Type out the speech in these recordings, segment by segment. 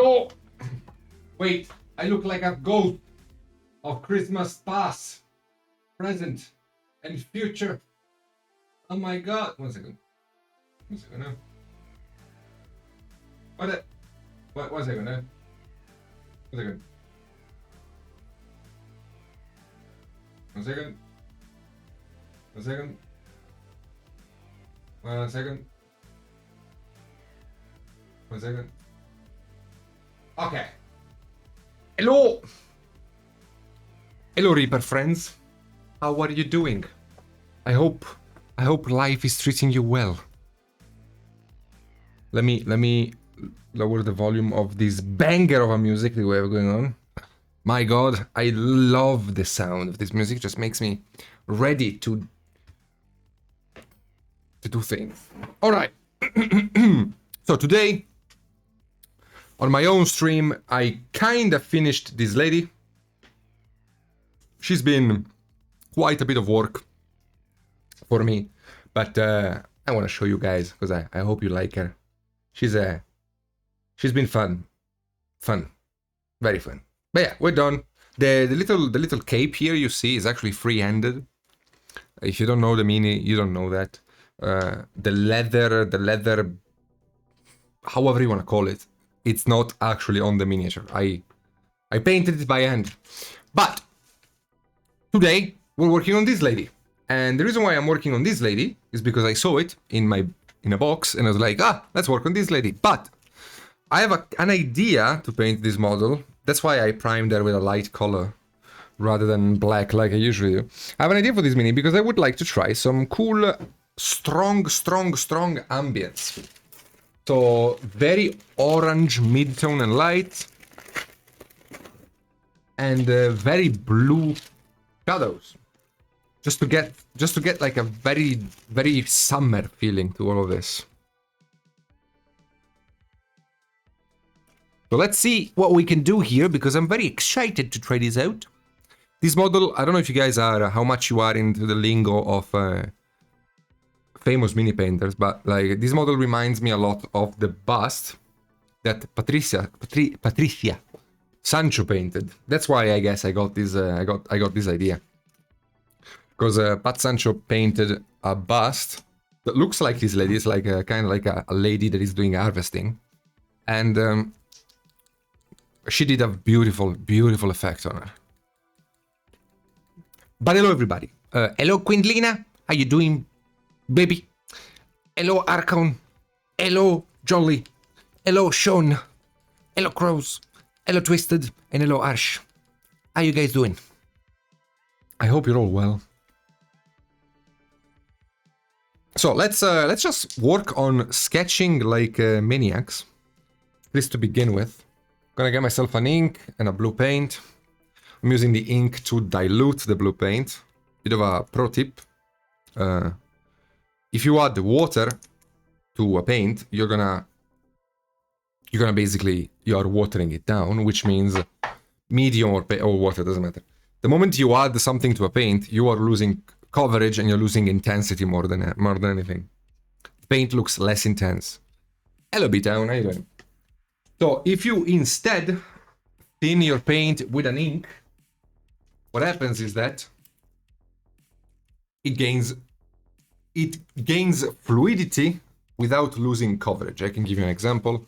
No! Wait, I look like a ghost of Christmas past, present, and future. Oh my god. 1 second. 1 second now. What? 1 second now. 1 second. 1 second. 1 second. 1 second. 1 second. Okay. Hello! Hello, Reaper friends. How are you doing? I hope life is treating you well. Let me lower the volume of this banger of a music that we have going on. My god, I love the sound of this music. It just makes me ready to do things. All right. So today, on my own stream, I kind of finished this lady. She's been quite a bit of work for me, but I want to show you guys because I hope you like her. She's been fun, very fun. But yeah, we're done. The little cape here you see is actually free-handed. If you don't know the meaning, you don't know that. The leather, however you want to call it, it's not actually on the miniature. I painted it by hand. But today we're working on this lady. And the reason why I'm working on this lady is because I saw it in a box and I was like, let's work on this lady. But I have an idea to paint this model. That's why I primed her with a light color rather than black like I usually do. I have an idea for this mini because I would like to try some cool, strong ambience. So very orange mid-tone and light, and very blue shadows, just to get like a very summer feeling to all of this. So let's see what we can do here, because I'm very excited to try this out. This model, I don't know if you guys are, how much you are into the lingo of famous mini painters, but like this model reminds me a lot of the bust that Patricia Sancho painted. That's why I guess I got this I got this idea, because Pat Sancho painted a bust that looks like this lady. It's like kind of like a lady that is doing harvesting, and she did a beautiful effect on her. But hello everybody. Hello Quindlina, how you doing, baby? Hello Archon. Hello Jolly. Hello Sean. Hello Crows. Hello Twisted. And hello Arsh. How you guys doing? I hope you're all well. So let's just work on sketching like maniacs. This to begin with. Gonna get myself an ink and a blue paint. I'm using the ink to dilute the blue paint. Bit of a pro tip. If you add water to a paint, you're gonna basically, you are watering it down, which means medium or water, doesn't matter. The moment you add something to a paint, you are losing coverage and you're losing intensity more than anything. Paint looks less intense. Hello B-Town, how you doing? So if you instead thin your paint with an ink, what happens is that it gains fluidity without losing coverage. I can give you an example.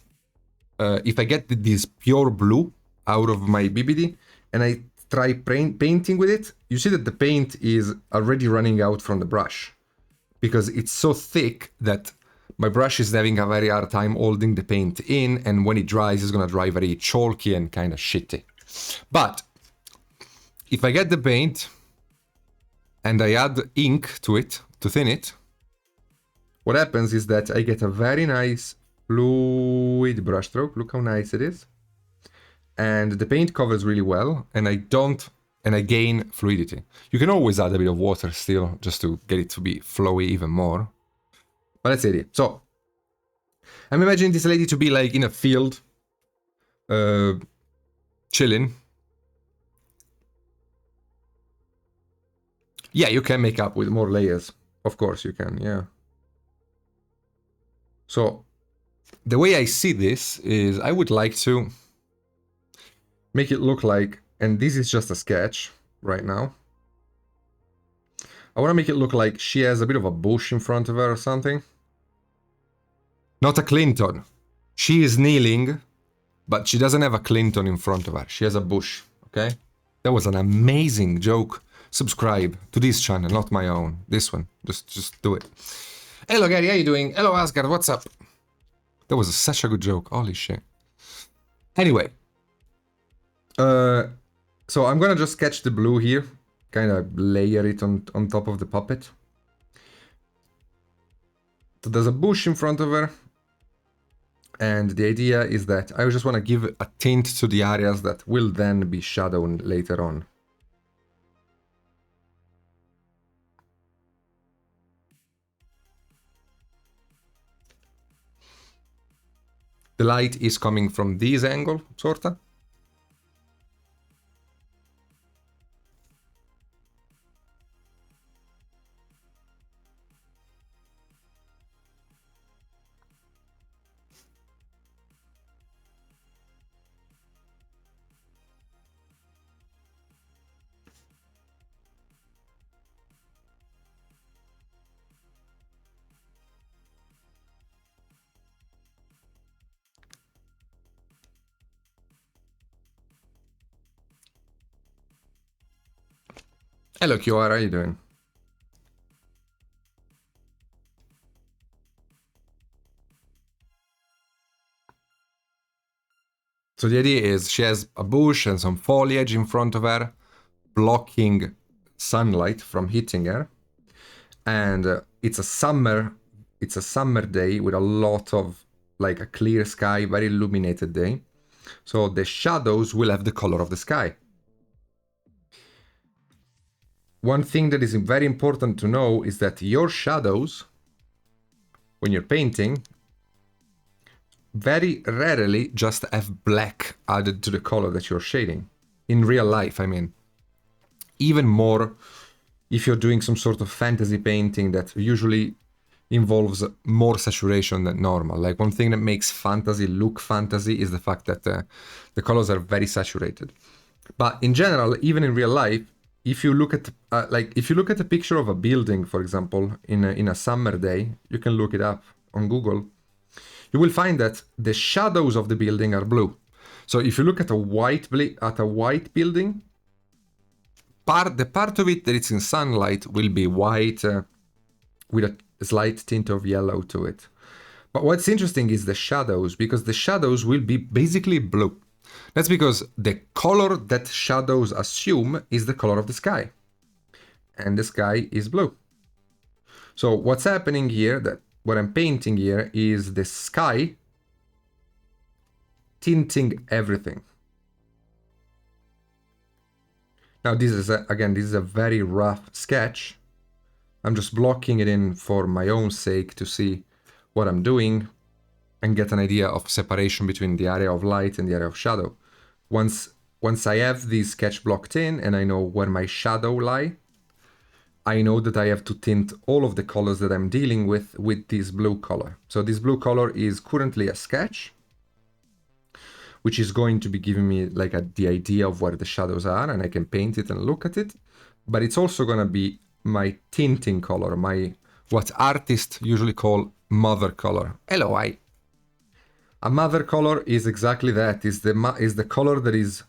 If I get this pure blue out of my BBD and I try painting with it, you see that the paint is already running out from the brush because it's so thick that my brush is having a very hard time holding the paint in, and when it dries, it's gonna dry very chalky and kind of shitty. But if I get the paint and I add ink to it to thin it, what happens is that I get a very nice fluid brushstroke. Look how nice it is. And the paint covers really well, and I gain fluidity. You can always add a bit of water still, just to get it to be flowy even more. But that's it. So, I'm imagining this lady to be like in a field, chilling. Yeah, you can make up with more layers. Of course you can, yeah. So, the way I see this is I would like to make it look like, and this is just a sketch right now. I want to make it look like she has a bit of a bush in front of her or something. Not a Clinton. She is kneeling, but she doesn't have a Clinton in front of her. She has a bush, okay? That was an amazing joke. Subscribe to this channel, not my own. This one. Just do it. Hello, Gary. How you doing? Hello, Asgard. What's up? That was such a good joke. Holy shit. Anyway. So I'm gonna just sketch the blue here. Kind of layer it on top of the puppet. So there's a bush in front of her. And the idea is that I just want to give a tint to the areas that will then be shadowed later on. The light is coming from this angle, sorta. Hello, QR, how are you doing? So the idea is she has a bush and some foliage in front of her, blocking sunlight from hitting her. And it's a summer day with a lot of, like, a clear sky, very illuminated day. So the shadows will have the color of the sky. One thing that is very important to know is that your shadows, when you're painting, very rarely just have black added to the color that you're shading. In real life, I mean. Even more if you're doing some sort of fantasy painting that usually involves more saturation than normal. Like, one thing that makes fantasy look fantasy is the fact that the colors are very saturated. But in general, even in real life, if you look at if you look at a picture of a building, for example, in a summer day, you can look it up on Google. You will find that the shadows of the building are blue. So if you look at a white building, the part of it that it's in sunlight will be white with a slight tint of yellow to it. But what's interesting is the shadows, because the shadows will be basically blue. That's because the color that shadows assume is the color of the sky. And the sky is blue. So what's happening here, that what I'm painting here, is the sky tinting everything. Now this is, again, this is a very rough sketch. I'm just blocking it in for my own sake to see what I'm doing and get an idea of separation between the area of light and the area of shadow. Once I have this sketch blocked in and I know where my shadow lie, I know that I have to tint all of the colors that I'm dealing with this blue color. So this blue color is currently a sketch, which is going to be giving me like the idea of where the shadows are, and I can paint it and look at it. But it's also gonna be my tinting color, what artists usually call mother color. Hello, a mother color is exactly that. Is the color that is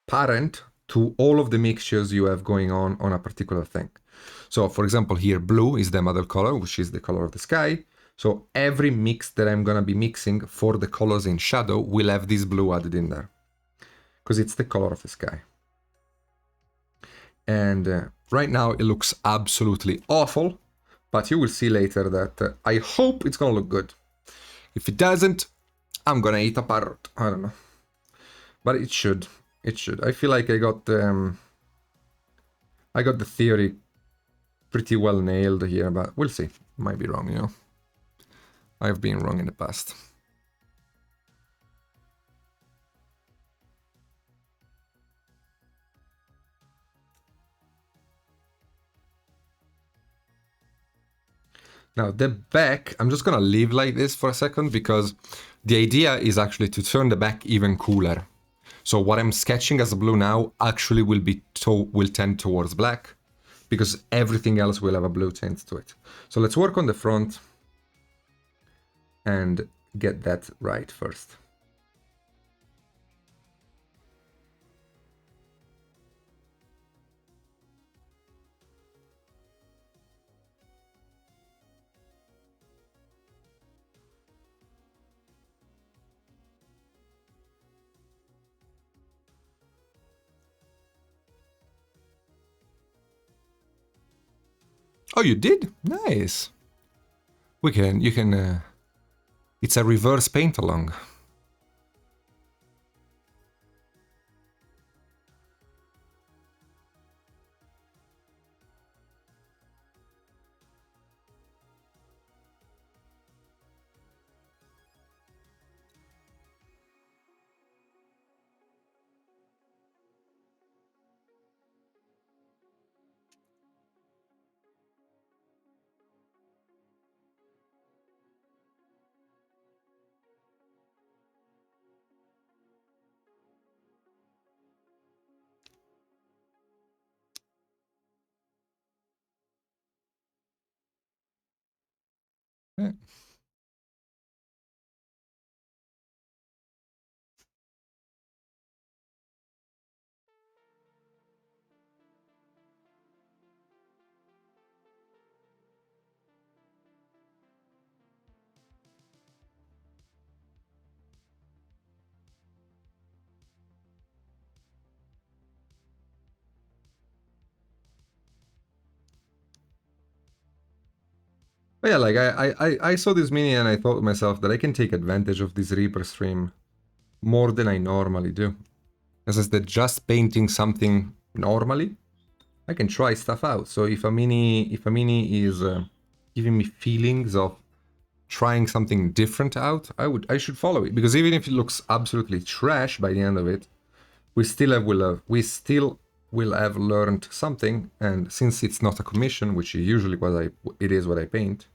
parent to all of the mixtures you have going on a particular thing. So, for example, here blue is the mother color, which is the color of the sky. So every mix that I'm gonna be mixing for the colors in shadow will have this blue added in there, because it's the color of the sky. And right now it looks absolutely awful, but you will see later that I hope it's gonna look good. If it doesn't, I'm gonna eat a parrot. I don't know, but it should. It should. I feel like I got the theory pretty well nailed here, but we'll see. Might be wrong, you know. I've been wrong in the past. Now the back, I'm just gonna leave like this for a second because the idea is actually to turn the back even cooler. So what I'm sketching as blue now actually will tend towards black because everything else will have a blue tint to it. So let's work on the front and get that right first. Oh, you did? Nice. You can, it's a reverse paint along. Yeah. But yeah, like I saw this mini and I thought to myself that I can take advantage of this Reaper stream more than I normally do. As that just painting something normally, I can try stuff out. So if a mini is giving me feelings of trying something different out, I should follow it, because even if it looks absolutely trash by the end of it, we still will have learned something. And since it's not a commission, which is usually it is what I paint,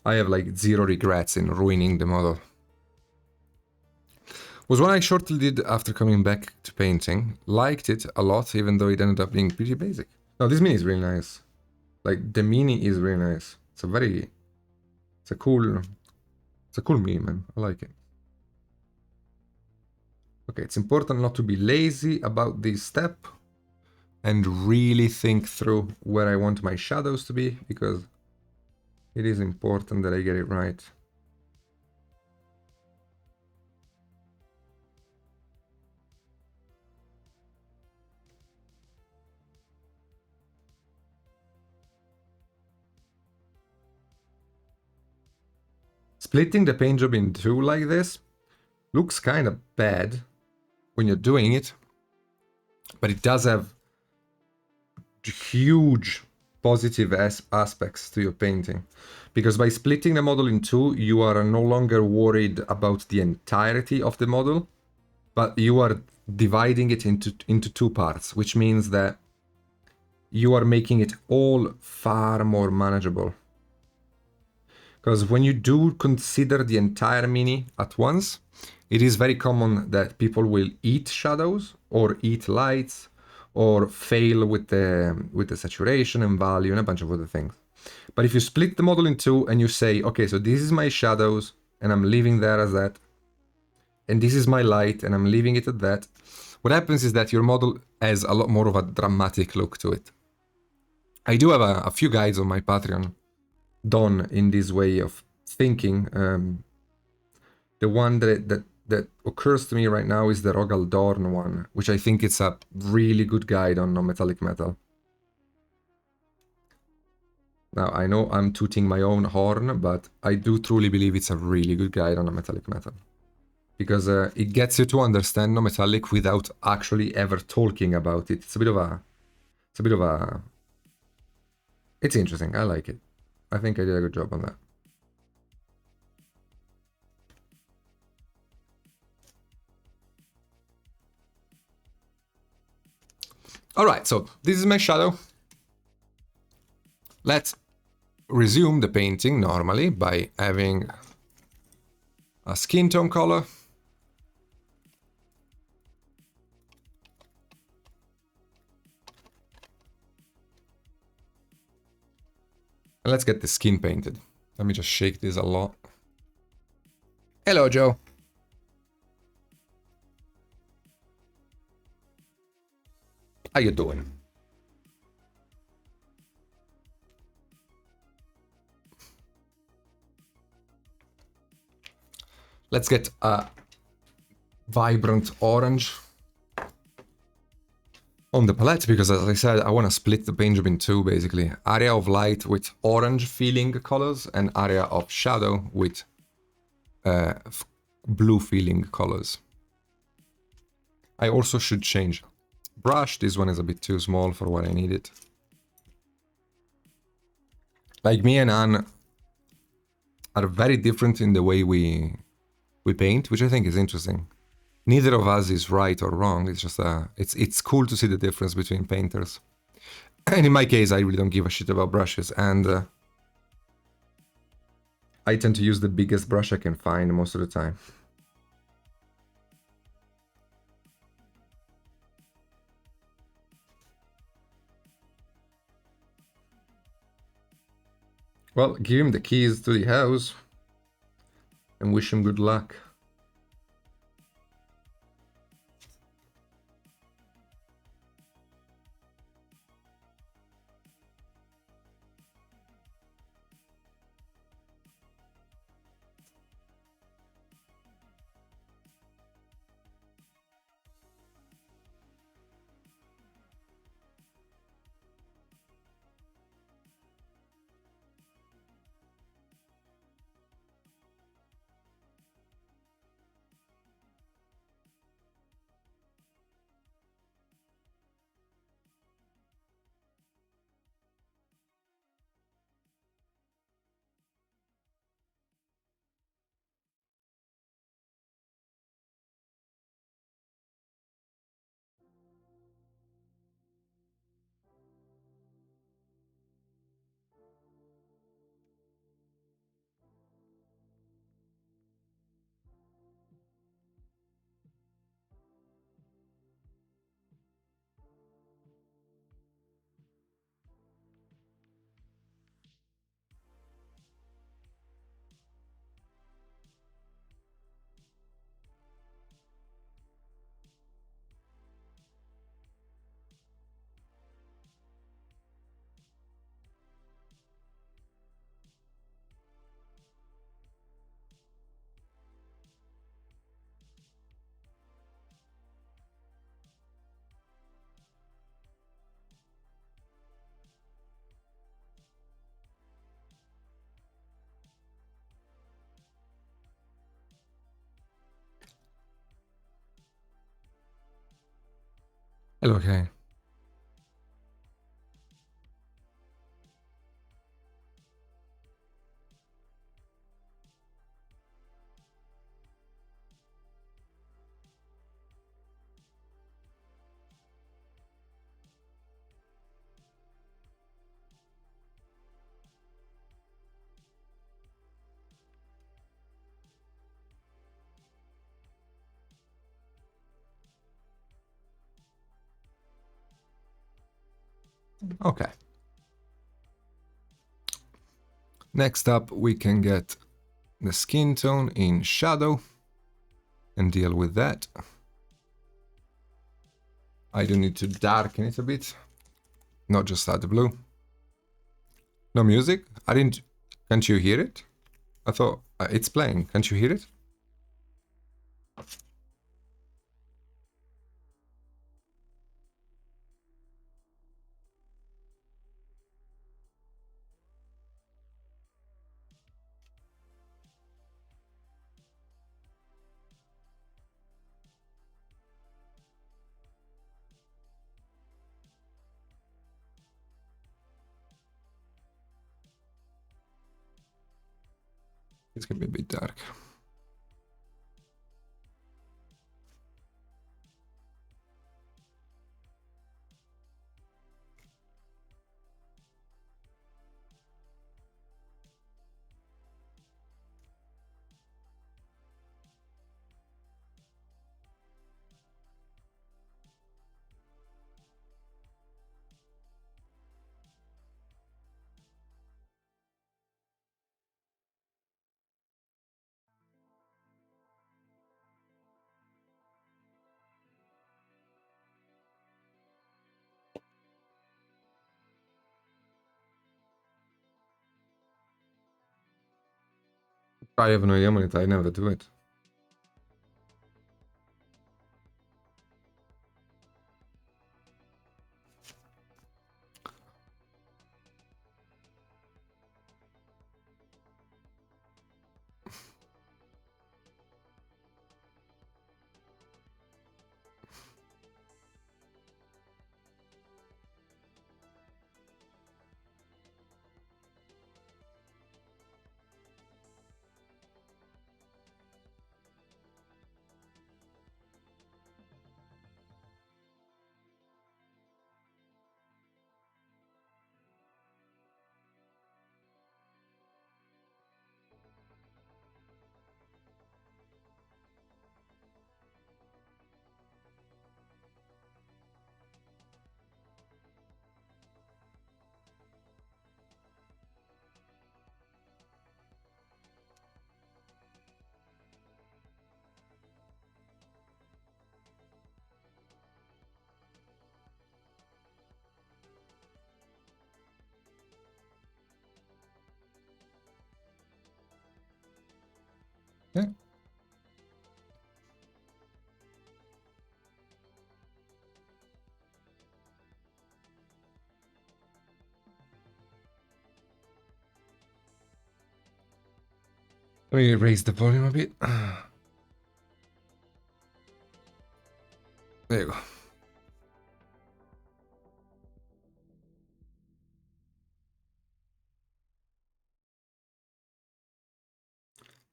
I have like zero regrets in ruining the model. Was one I shortly did after coming back to painting. Liked it a lot, even though it ended up being pretty basic. No, this mini is really nice. Like, the mini is really nice. It's a cool mini, man. I like it. Okay, it's important not to be lazy about this step and really think through where I want my shadows to be, because it is important that I get it right. Splitting the paint job in two like this looks kind of bad when you're doing it, but it does have huge positive aspects to your painting, because by splitting the model in two, you are no longer worried about the entirety of the model, but you are dividing it into two parts, which means that you are making it all far more manageable. Because when you do consider the entire mini at once, it is very common that people will eat shadows or eat lights or fail with the saturation and value and a bunch of other things. But if you split the model in two and you say, okay, so this is my shadows and I'm leaving that as that, and this is my light and I'm leaving it at that, what happens is that your model has a lot more of a dramatic look to it. I do have a few guides on my Patreon done in this way of thinking. The one that occurs to me right now is the Rogal Dorn one, which I think it's a really good guide on non-metallic metal. Now, I know I'm tooting my own horn, but I do truly believe it's a really good guide on non-metallic metal. Because it gets you to understand non-metallic without actually ever talking about it. It's interesting. I like it. I think I did a good job on that. All right, so this is my shadow. Let's resume the painting normally by having a skin tone color. And let's get the skin painted. Let me just shake this a lot. Hello, Joe. How you doing? Let's get a vibrant orange on the palette, because as I said, I want to split the paint job in two, basically. Area of light with orange feeling colors and area of shadow with blue feeling colors. I also should change brush. This one is a bit too small for what I needed. Like, me and Anne are very different in the way we paint, which I think is interesting. Neither of us is right or wrong. It's just it's cool to see the difference between painters. And in my case, I really don't give a shit about brushes, and I tend to use the biggest brush I can find most of the time. Well, give him the keys to the house and wish him good luck. Hello, okay. Okay. Next up, we can get the skin tone in shadow and deal with that. I do need to darken it a bit, not just add the blue. No music? I didn't... Can't you hear it? I thought it's playing. Can't you hear it? It's gonna be a bit dark. I have no idea, Monita. I never do it. Yeah. Let me raise the volume a bit. There you go.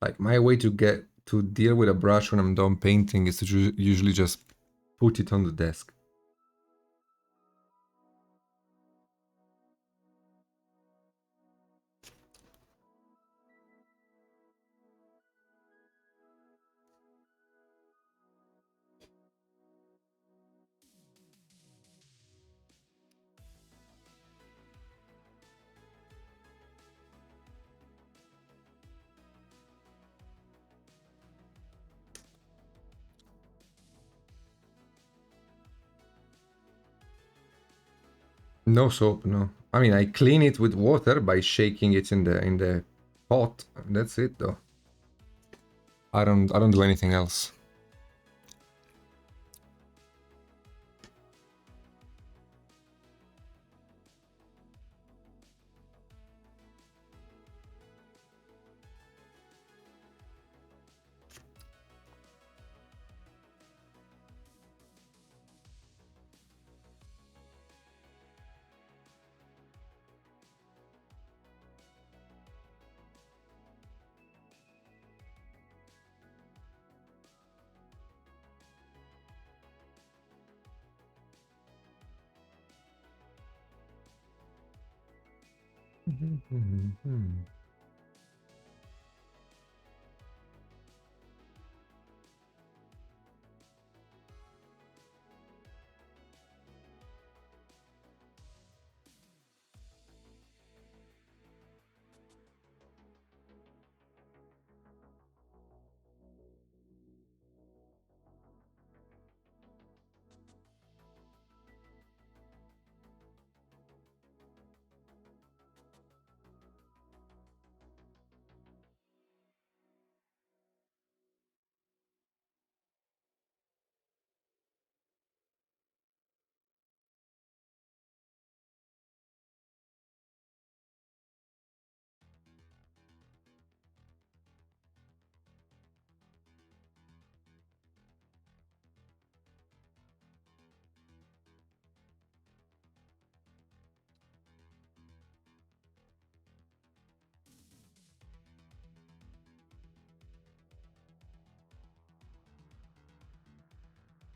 Like my way to get to deal with a brush when I'm done painting is to usually just put it on the desk. No soap, no. I mean, I clean it with water by shaking it in the pot. That's it, though. I don't do anything else.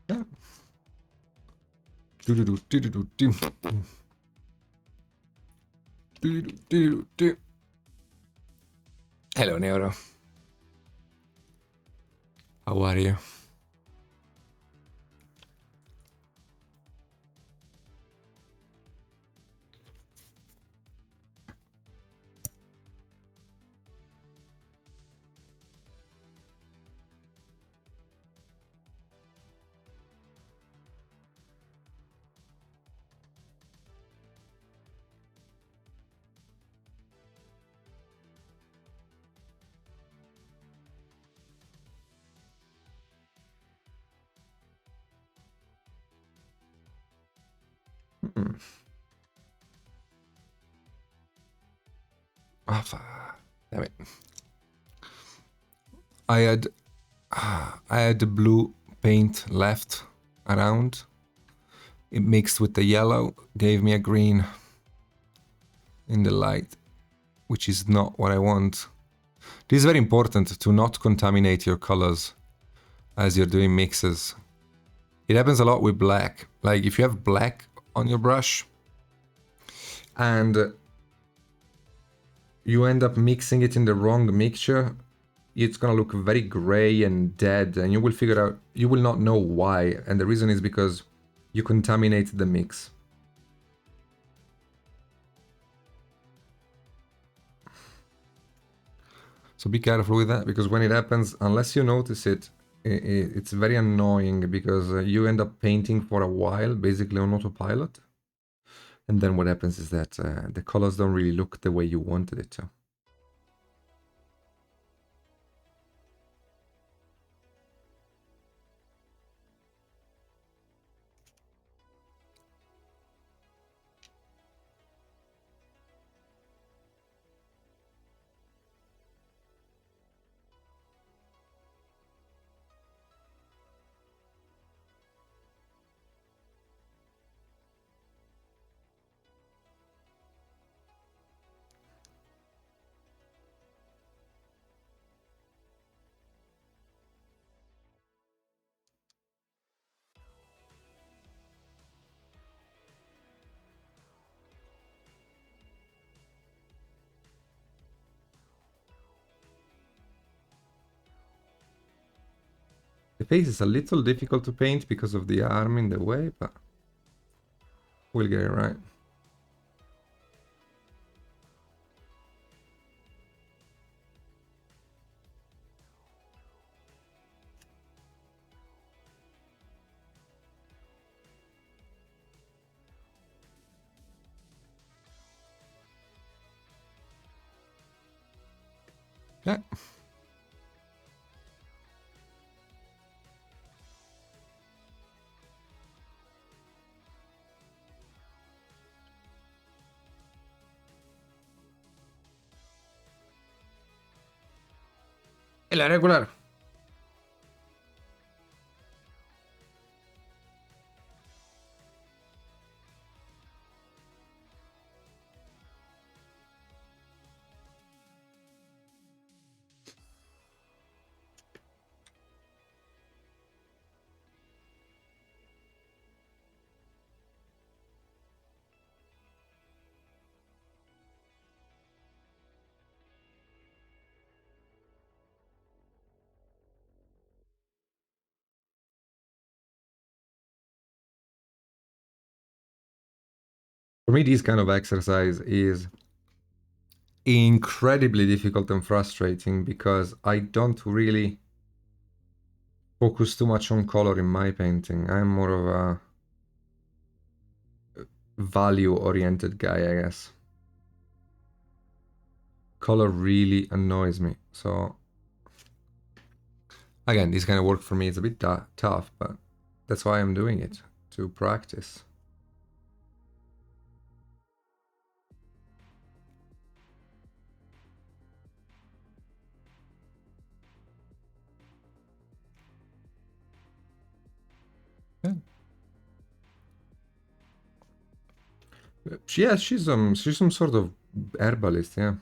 Yeah. Hello, Neuro. How are you? Damn it. I had the blue paint left around. It mixed with the yellow, gave me a green in the light, which is not what I want. This is very important to not contaminate your colors as you're doing mixes. It happens a lot with black. Like if you have black on your brush and you end up mixing it in the wrong mixture, it's gonna look very gray and dead, and you will figure out, you will not know why, and the reason is because you contaminate the mix. So be careful with that, because when it happens, unless you notice it, it's very annoying, because you end up painting for a while, basically on autopilot. And then what happens is that the colors don't really look the way you wanted it to. The face is a little difficult to paint because of the arm in the way, but we'll get it right. Yeah. Es la regular. For me, this kind of exercise is incredibly difficult and frustrating because I don't really focus too much on color in my painting. I'm more of a value-oriented guy, I guess. Color really annoys me. So again, this kind of work for me is a bit tough, but that's why I'm doing it, to practice. Yeah. Yeah, she's some sort of herbalist, yeah.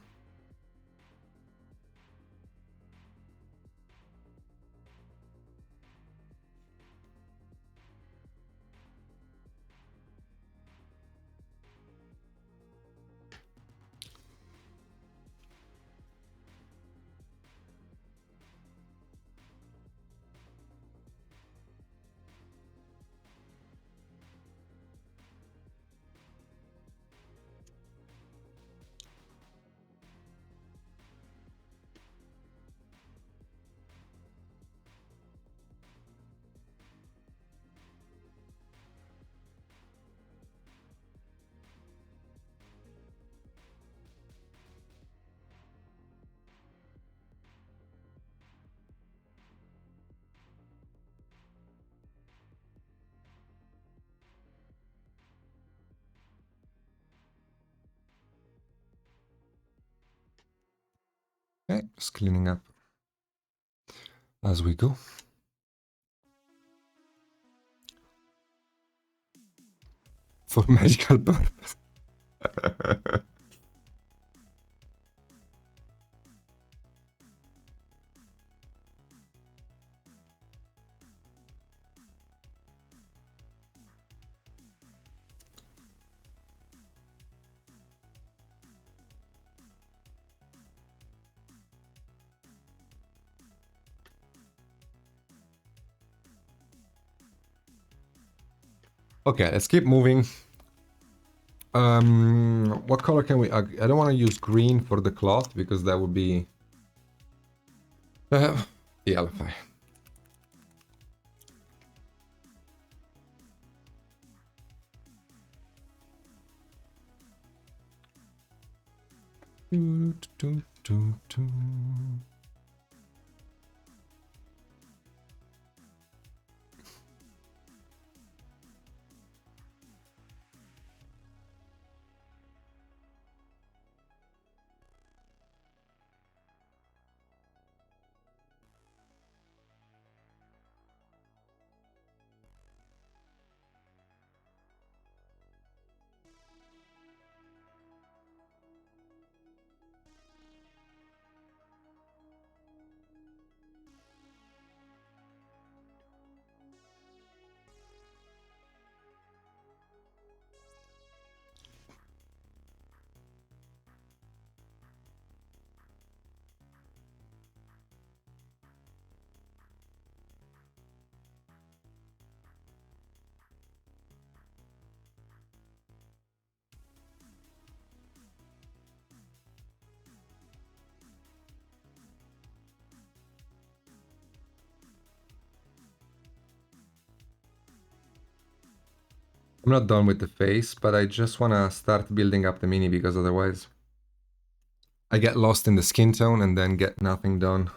Okay, just cleaning up as we go. For magical purpose. Okay, let's keep moving. What color can we... I don't want to use green for the cloth, because that would be... yellow, fine. I'm not done with the face, but I just want to start building up the mini, because otherwise I get lost in the skin tone and then get nothing done.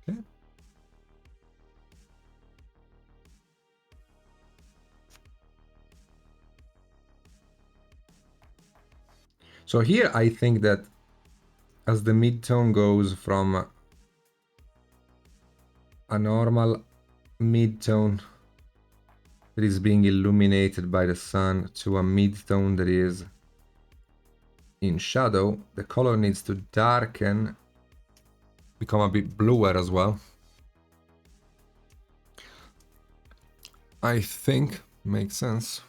Okay. So here I think that as the mid-tone goes from a normal mid-tone that is being illuminated by the sun to a mid-tone that is in shadow, the color needs to darken, become a bit bluer as well. I think makes sense.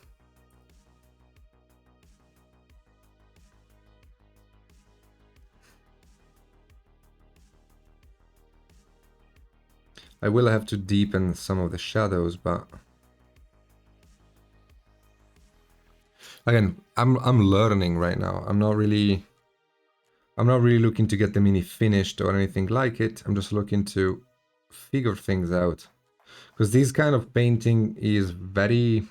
I will have to deepen some of the shadows, but again, I'm learning right now. I'm not really looking to get the mini finished or anything like it. I'm just looking to figure things out. Because this kind of painting is very,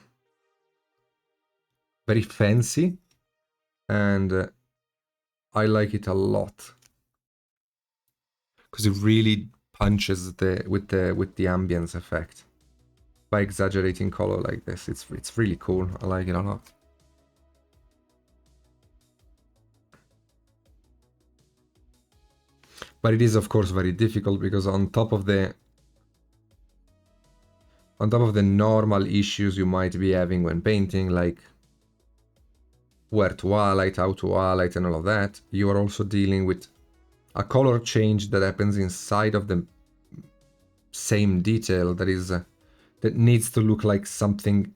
very fancy, and I like it a lot. Because it really punches with the ambience effect by exaggerating color like this. It's really cool. I like it a lot. But it is of course very difficult because on top of the normal issues you might be having when painting, like where to highlight, how to highlight and all of that, you are also dealing with a color change that happens inside of the same detail that needs to look like something,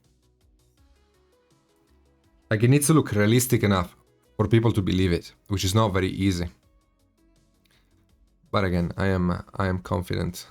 like it needs to look realistic enough for people to believe it, which is not very easy. But again, I am confident.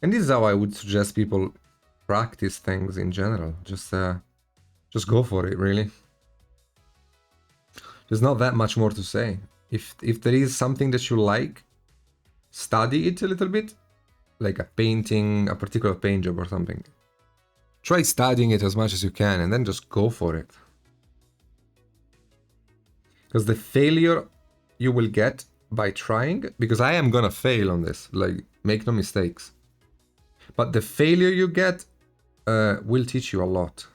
And this is how I would suggest people practice things in general. Just go for it, really. There's not that much more to say. If there is something that you like, study it a little bit, like a painting, a particular paint job or something. Try studying it as much as you can and then just go for it. Because the failure you will get by trying, because I am gonna fail on this, like, make no mistakes. But the failure you get will teach you a lot.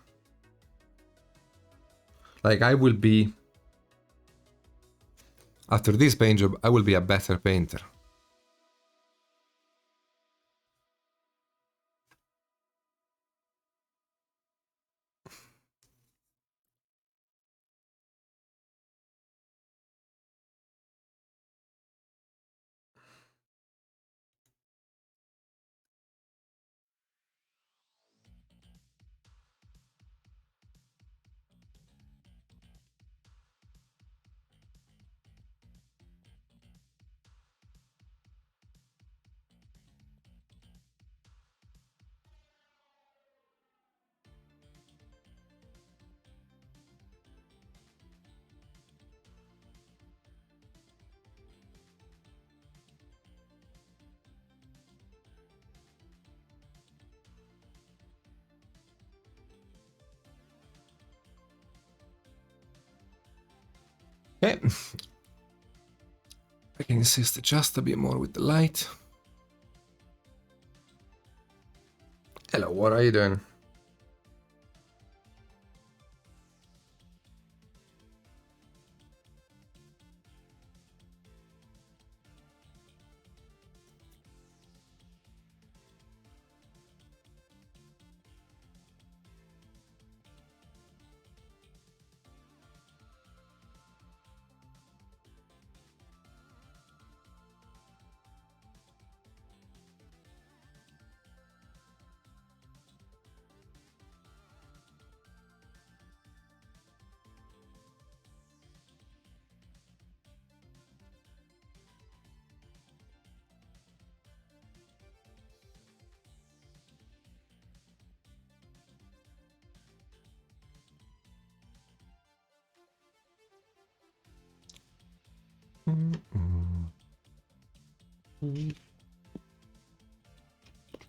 Like, I will be, after this paint job, I will be a better painter. Okay. I can assist just a bit more with the light. Hello, what are you doing?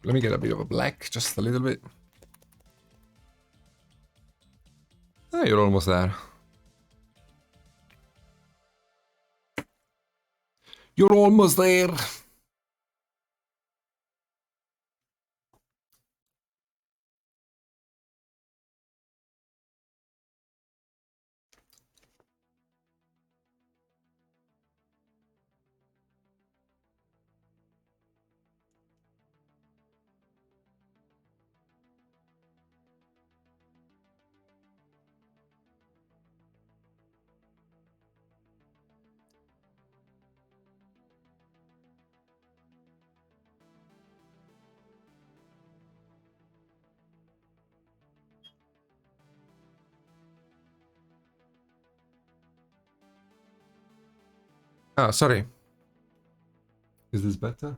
Let me get a bit of a black, just a little bit. Ah, you're almost there. You're almost there. Ah, sorry. Is this better?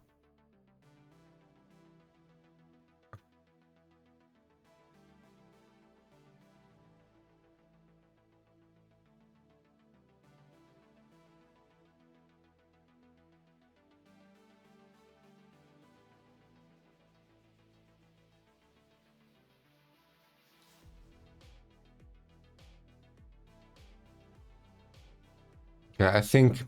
Okay, I think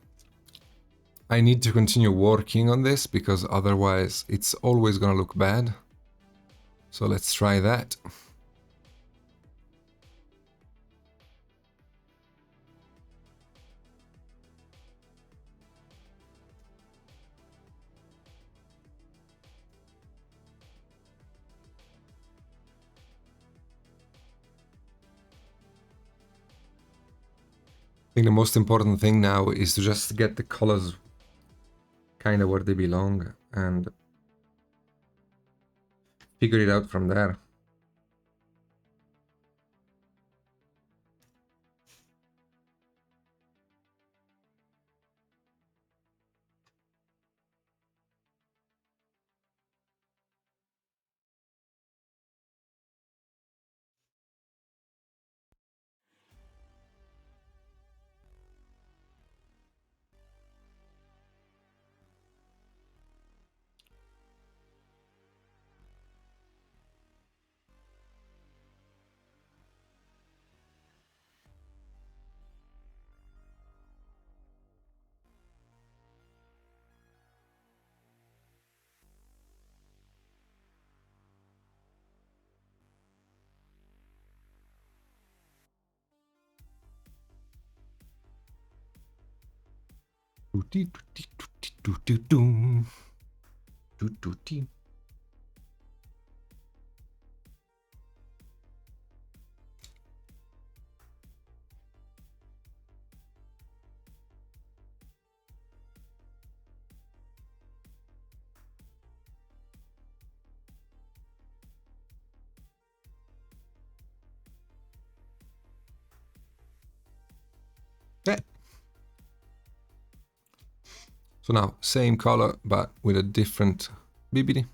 I need to continue working on this because otherwise it's always gonna look bad. So let's try that. I think the most important thing now is to just get the colors kind of where they belong and figure it out from there. Yeah. So now, same color, but with a different BBD.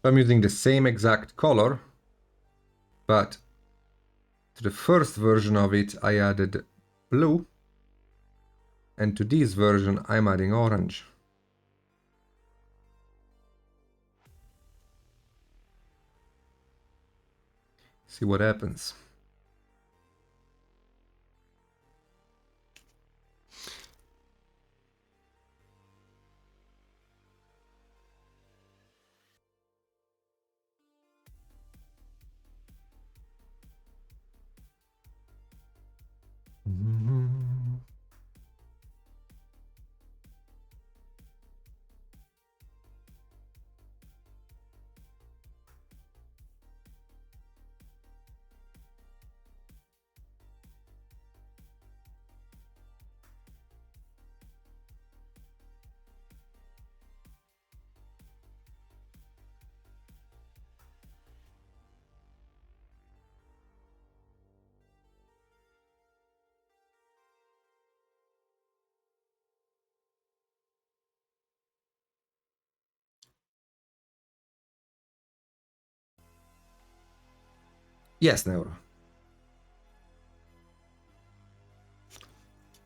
I'm using the same exact color, but to the first version of it, I added blue, and to this version, I'm adding orange. See what happens. Yes, Neuro.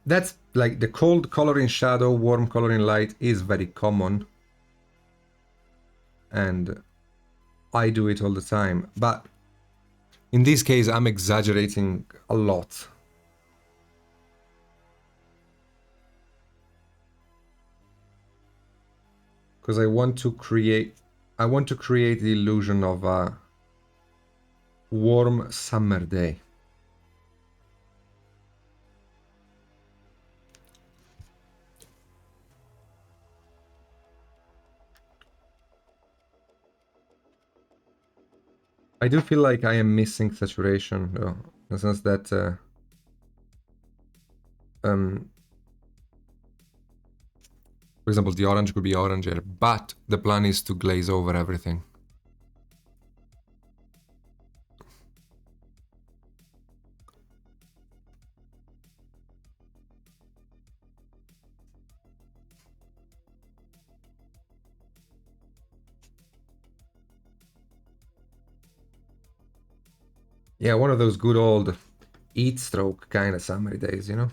That's like the cold color in shadow, warm color in light is very common. And I do it all the time. But in this case, I'm exaggerating a lot. Because I want to create the illusion of a warm summer day. I do feel like I am missing saturation, though, in the sense that for example, the orange could be orange here, but the plan is to glaze over everything. Yeah, one of those good old heat stroke kind of summer days, you know?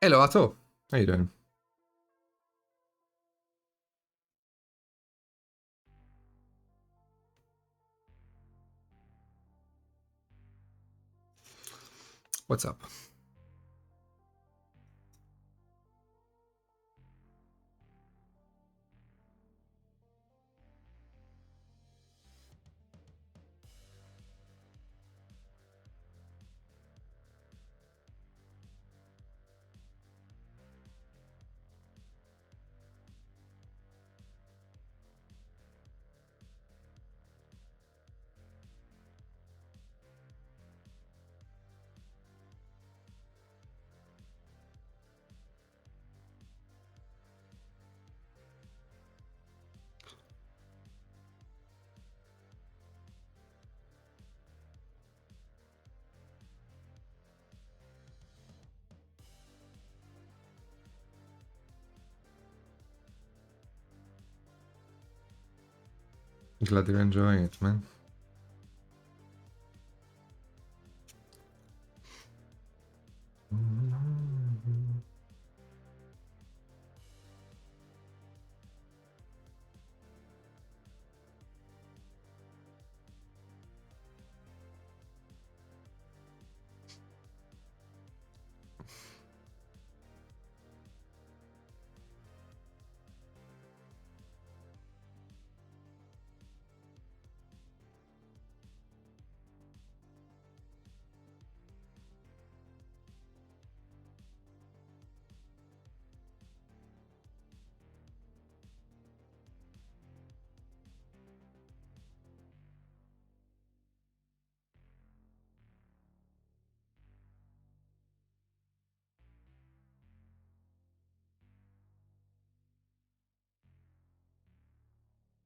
Hello, Otto. How you doing? What's up? Glad you're enjoying it, man.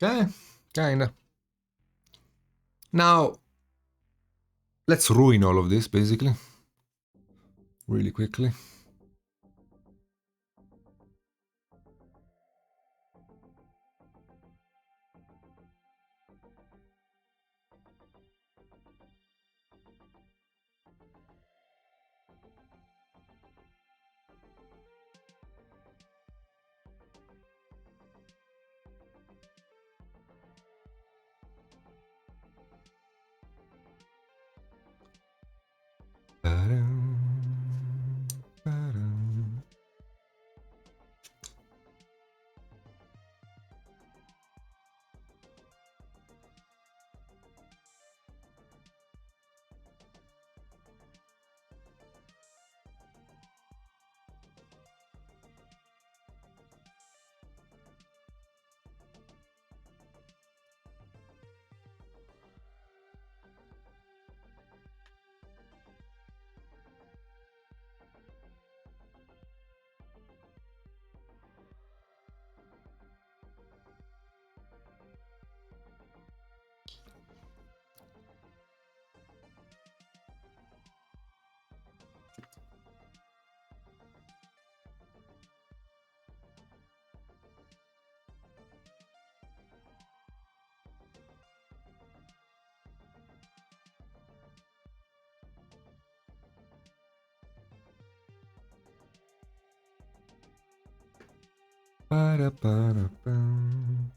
Yeah, kinda. Now, let's ruin all of this, basically. Really quickly. Ba-da-ba-da-bum.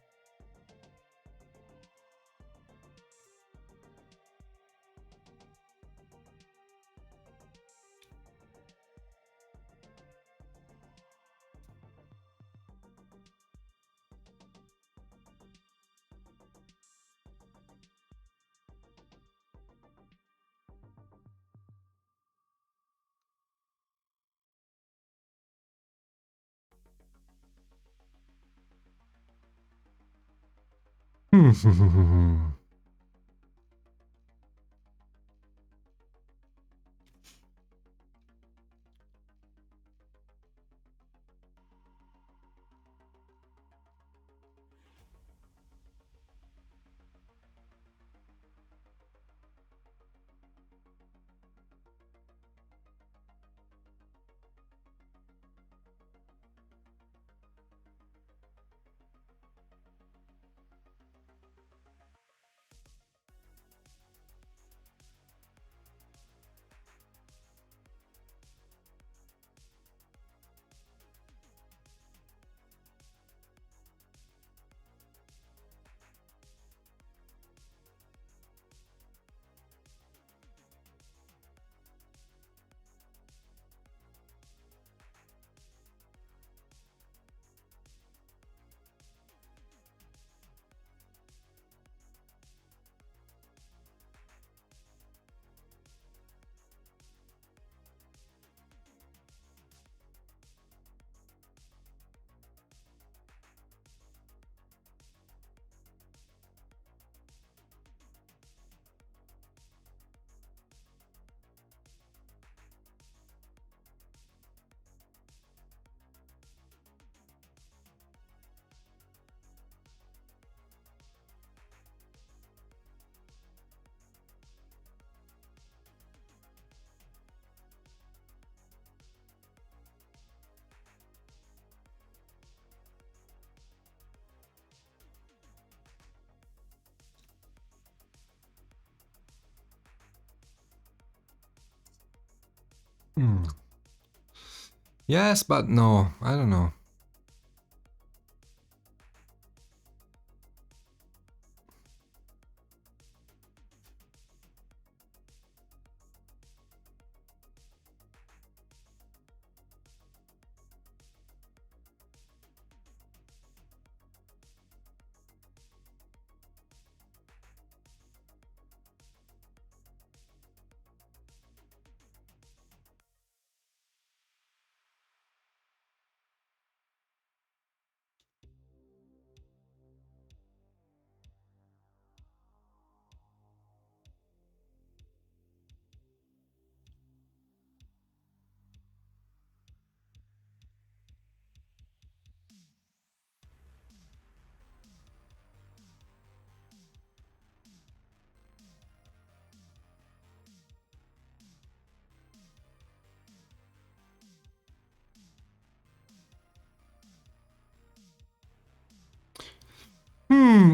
Yes, but no, I don't know.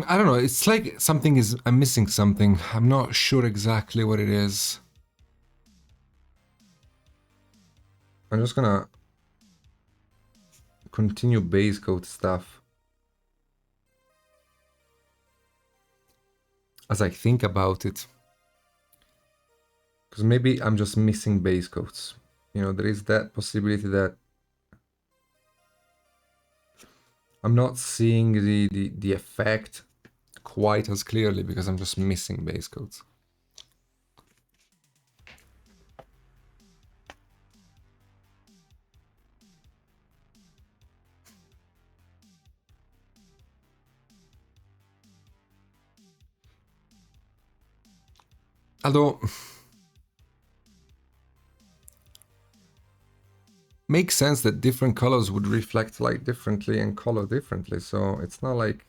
I don't know. It's like something is. I'm missing something. I'm not sure exactly what it is. I'm just gonna continue base coat stuff as I think about it. Because maybe I'm just missing base coats. You know, there is that possibility that I'm not seeing the effect quite as clearly because I'm just missing base coats. Although, makes sense that different colors would reflect light differently and color differently, so it's not like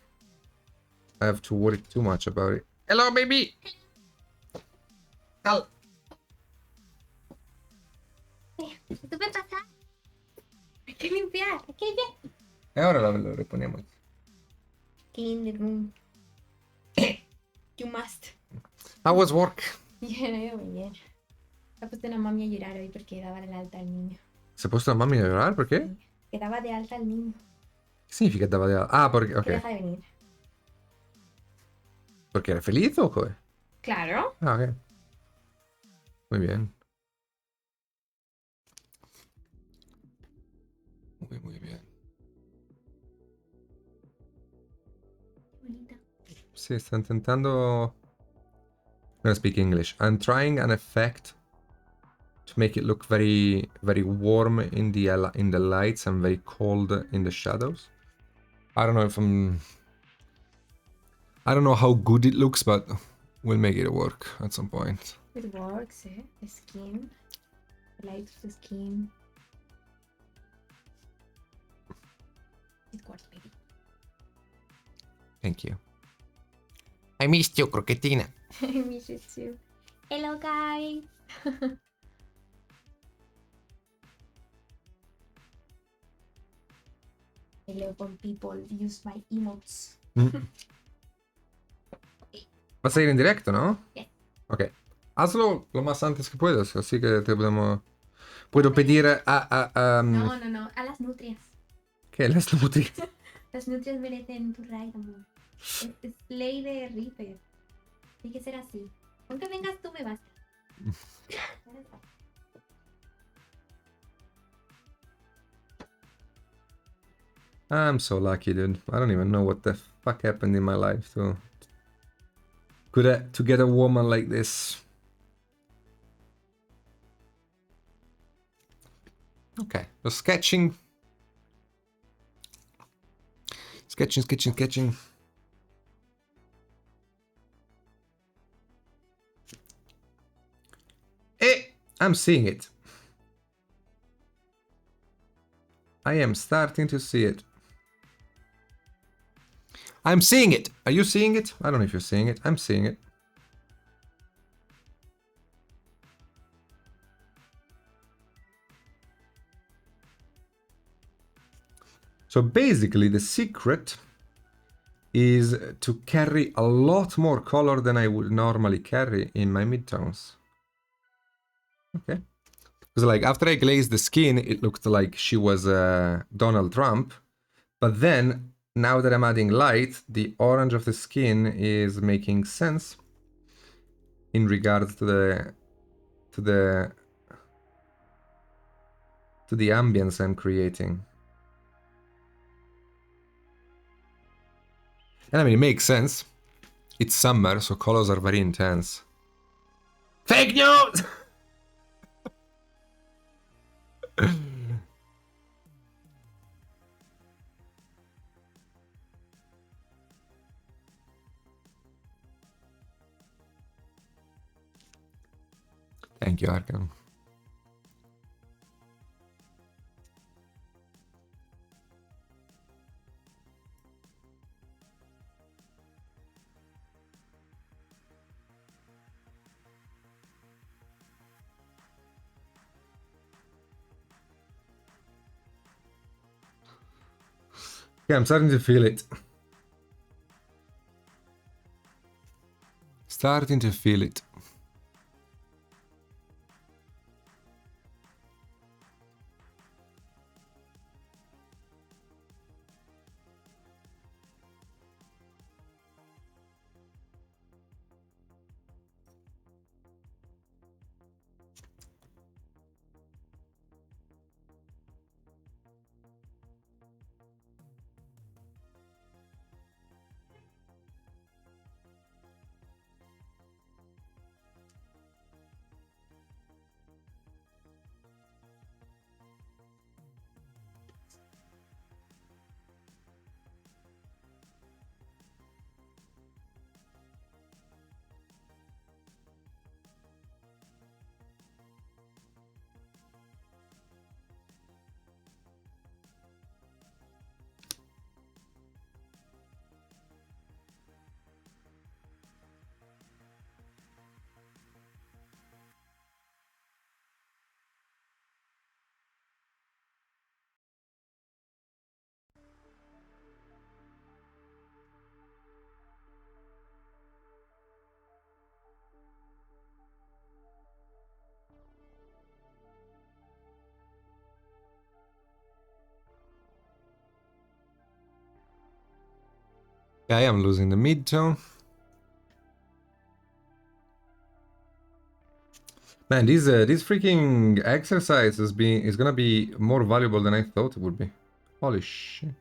I have to worry too much about it. Hello, baby! Cal. ¿Tú me pasas? Hay que limpiar, hay que limpiar. E ora lo riponiamo. Clean the room. You must. How was work? Ya no iba muy bien. Se ha puesto una mami a llorar hoy porque daba de alta al niño. ¿Se ha puesto la mami a llorar? ¿Por qué? Sí, que daba de alta al niño. ¿Qué significa estaba de lado? Ah, porque, Que ok. deja de venir. ¿Porque era feliz o qué? Claro. Ah, ok. Muy bien. Muy bien. Bonita. Sí, está intentando... I'm gonna speak English. I'm trying an effect to make it look very, very warm in the lights and very cold in the shadows. I don't know if I'm... I don't know how good it looks, but we'll make it work at some point. It works, eh? The skin. The light of the skin. It works, baby. Thank you. I missed you, Croquetina. I miss you too. Hello, guys. I love when people use my emotes. Va a seguir en directo, ¿no? Yes. Ok. Hazlo lo más antes que puedas, así que te podemos... Puedo pedir No. A las nutrias. ¿Qué? Las nutrias. Las nutrias merecen tu raid, amor. Es ley de Reaper. Tiene que ser así. Aunque vengas tú, me basta. I'm so lucky, dude. I don't even know what the fuck happened in my life to get a woman like this. Okay, so sketching. Sketching. Hey, I'm seeing it. I am starting to see it. I'm seeing it. Are you seeing it? I don't know if you're seeing it. I'm seeing it. So basically the secret is to carry a lot more color than I would normally carry in my midtones. Okay. Because like after I glazed the skin, it looked like she was Donald Trump. But then, now that I'm adding light, the orange of the skin is making sense in regards to the ambience I'm creating. And I mean, it makes sense. It's summer, so colors are very intense. Fake news! Thank you, Arkham. Yeah, I'm starting to feel it. Starting to feel it. Yeah, I am losing the mid-tone. Man, this freaking exercise is gonna be more valuable than I thought it would be. Holy shit.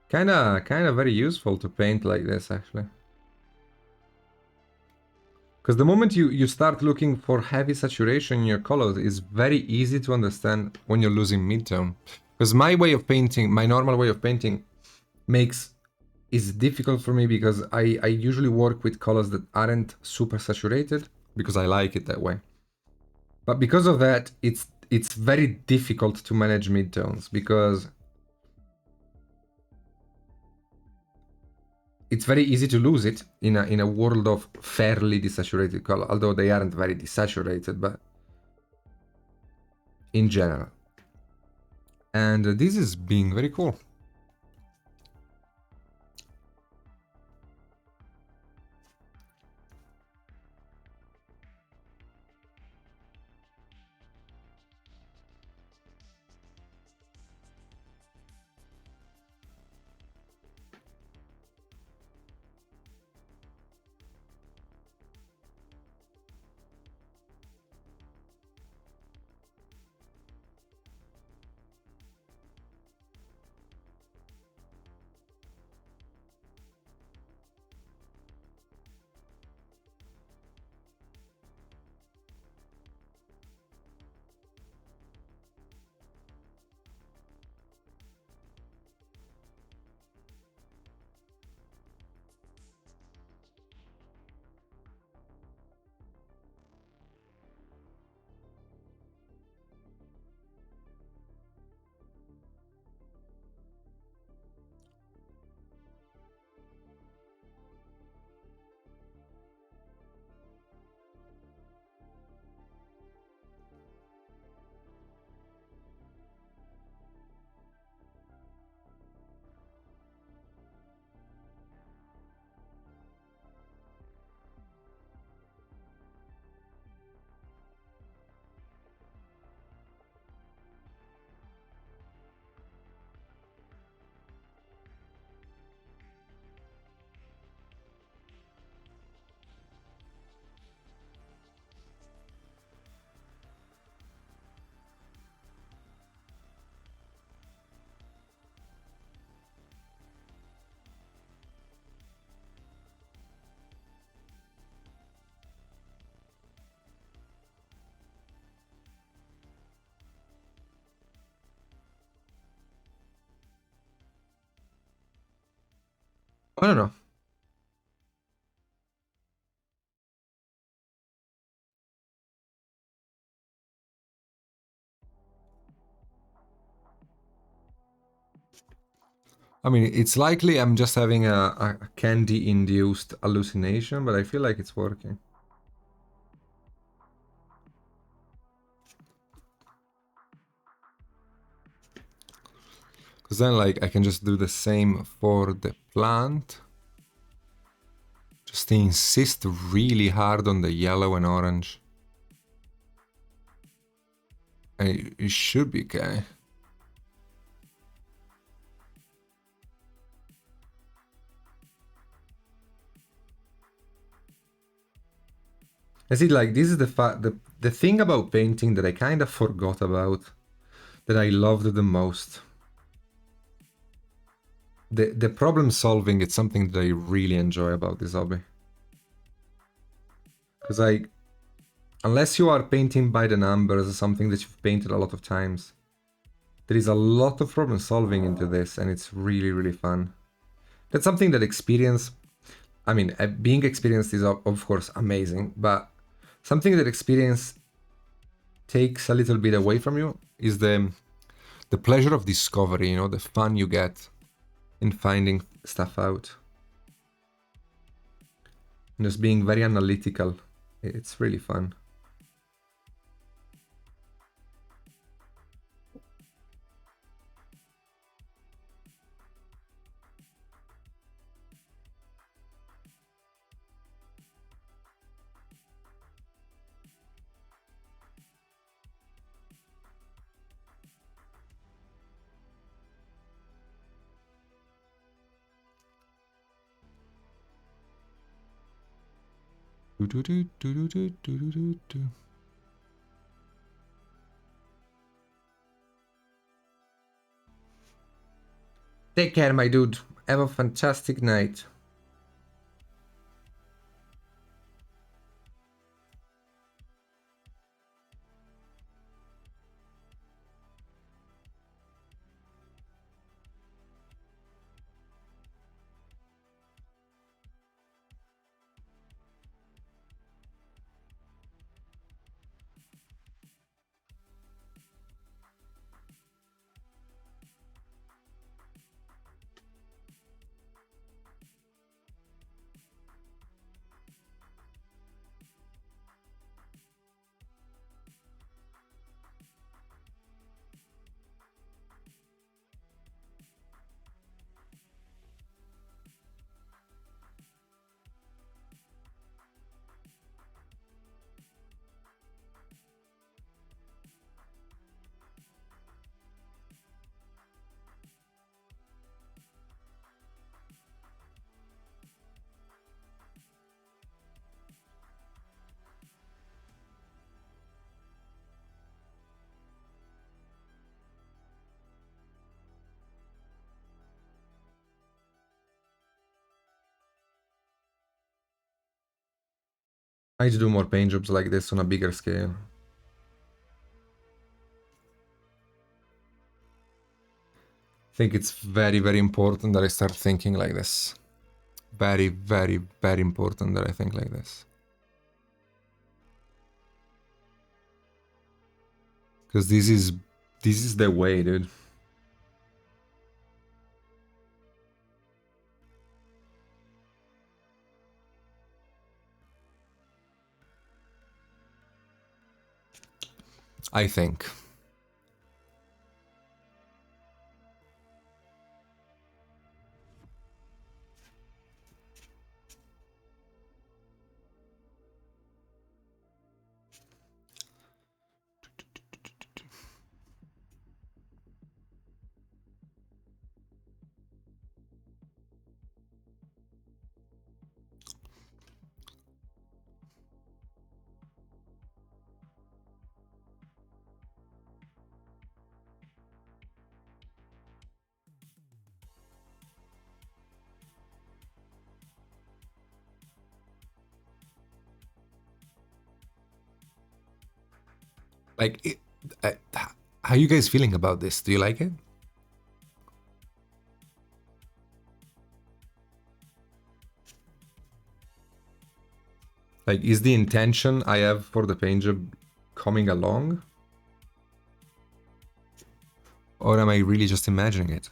Kinda very useful to paint like this, actually. Because the moment you start looking for heavy saturation in your colors, it's very easy to understand when you're losing midtone. Because my way of painting, my normal way of painting, is difficult for me because I usually work with colors that aren't super saturated because I like it that way. But because of that, it's very difficult to manage midtones because it's very easy to lose it in a world of fairly desaturated color, although they aren't very desaturated, but in general. And this is being very cool. I don't know. I mean, it's likely I'm just having a candy-induced hallucination, but I feel like it's working. Because then, like, I can just do the same for the plant. Just insist really hard on the yellow and orange. And it should be okay. I see, like, this is the thing about painting that I kind of forgot about, that I loved the most. The problem solving is something that I really enjoy about this hobby. Because unless you are painting by the numbers, something that you've painted a lot of times, there is a lot of problem solving into this, and it's really, really fun. That's something that I mean, being experienced is of course amazing, but something that experience takes a little bit away from you is the pleasure of discovery, you know, the fun you get in finding stuff out. And just being very analytical. It's really fun. Take care, my dude. Have a fantastic night. I need to do more paint jobs like this on a bigger scale. I think it's very, very important that I start thinking like this. Very, very, very important that I think like this. Because this is the way, dude. I think. Like, how are you guys feeling about this? Do you like it? Like, is the intention I have for the paint job coming along? Or am I really just imagining it?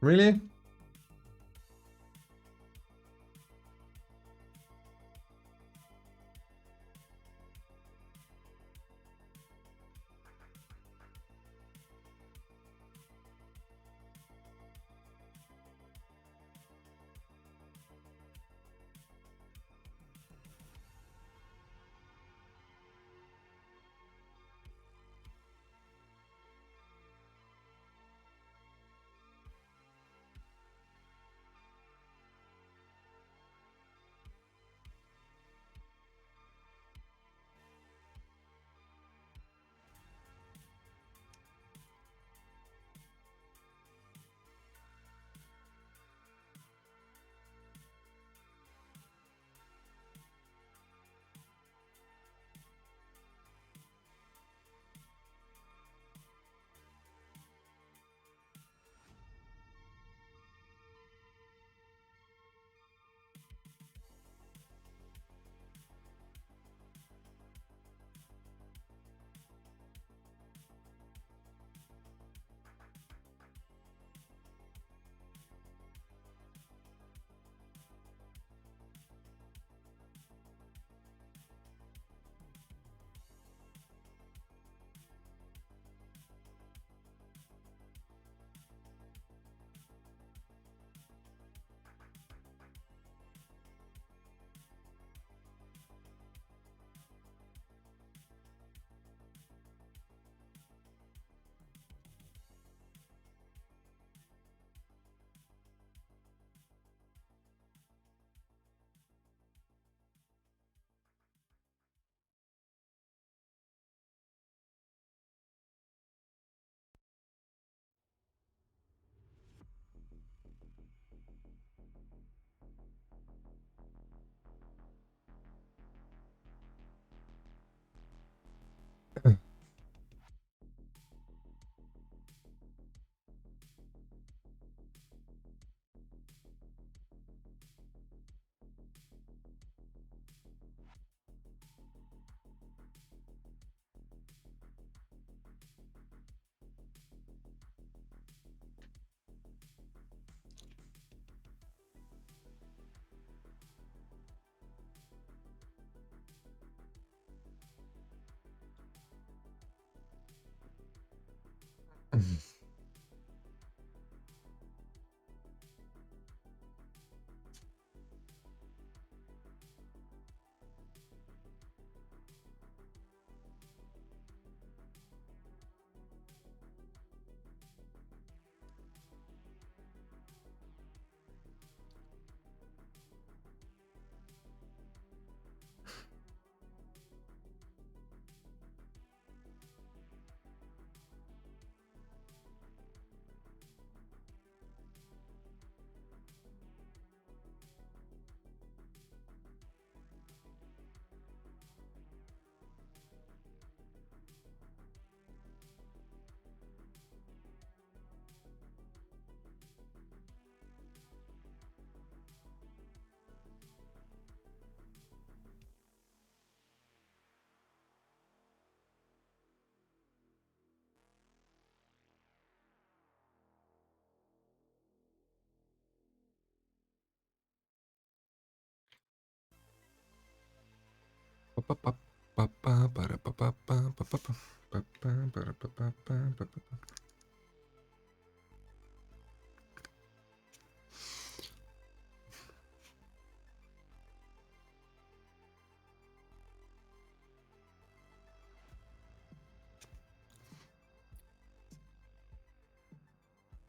Really?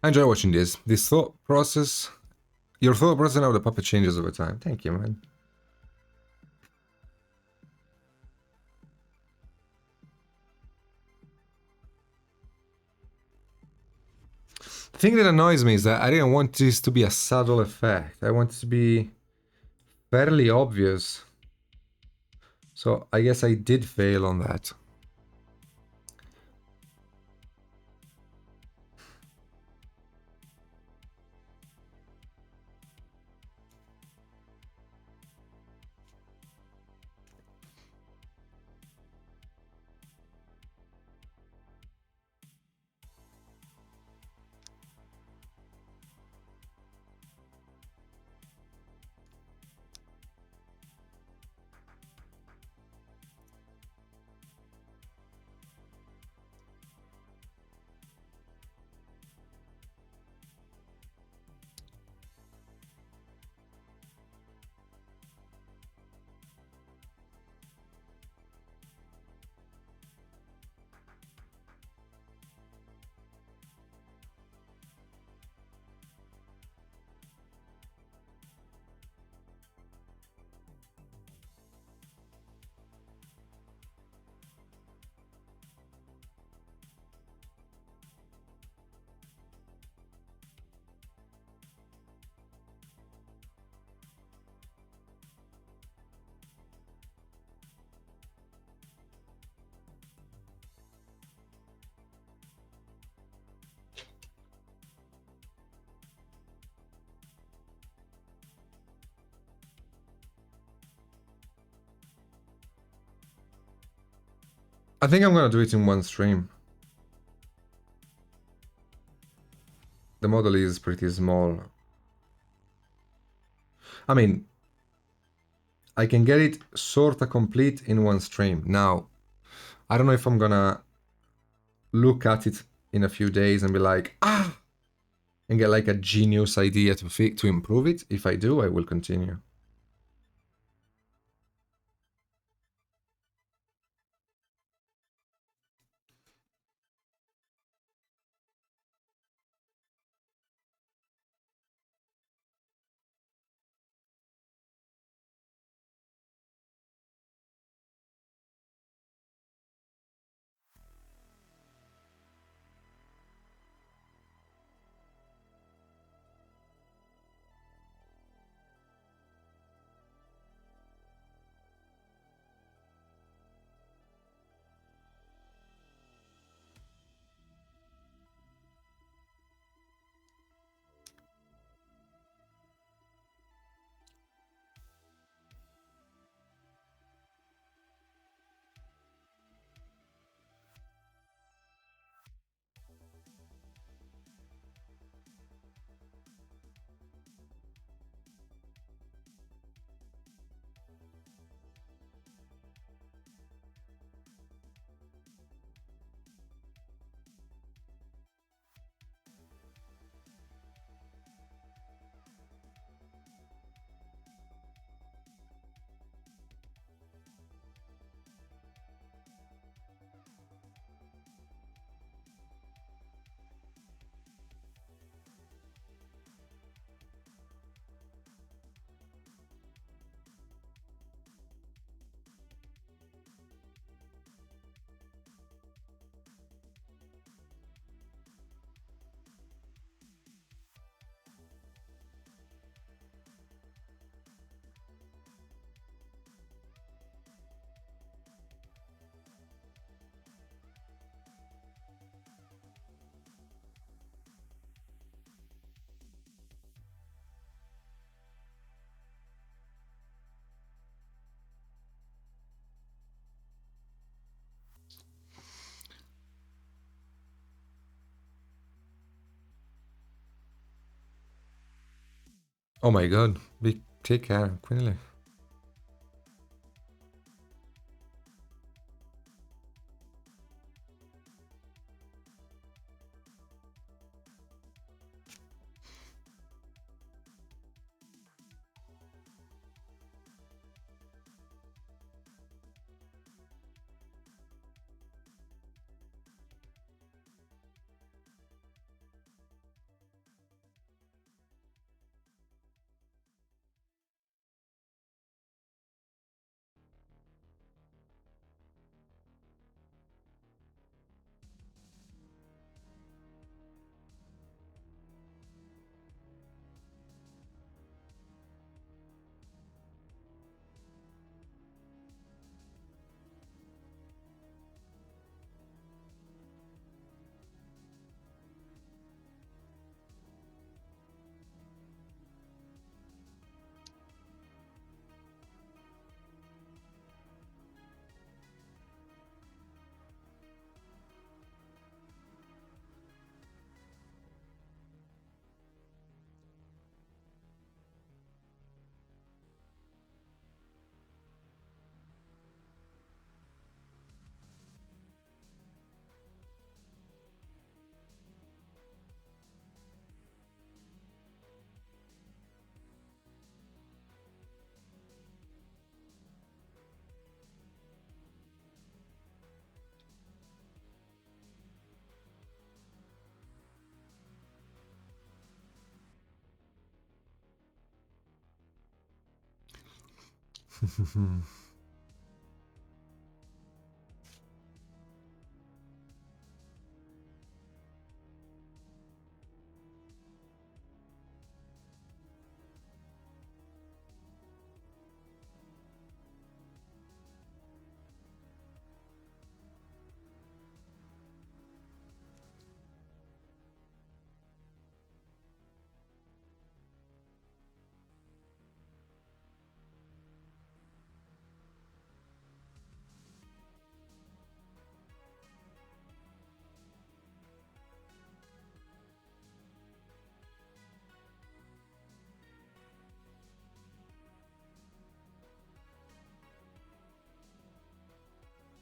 I enjoy watching this. This thought process, your thought process of the puppet changes over time. Thank you, man. The thing that annoys me is that I didn't want this to be a subtle effect. I want it to be fairly obvious. So I guess I did fail on that. I think I'm gonna do it in one stream. The model is pretty small. I mean, I can get it sorta complete in one stream. Now, I don't know if I'm gonna look at it in a few days and be like, ah, and get like a genius idea to improve it. If I do, I will continue. Oh my god. Take care, Quinley.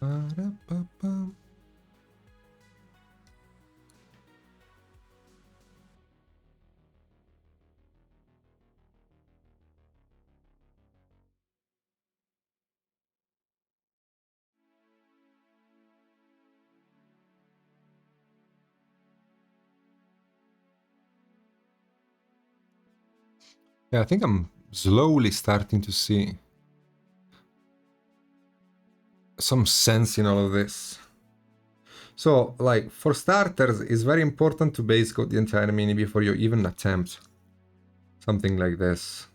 Ba-da-ba-bum. Yeah, I think I'm slowly starting to see some sense in all of this. So, like, for starters, it's very important to base code the entire mini before you even attempt something like this.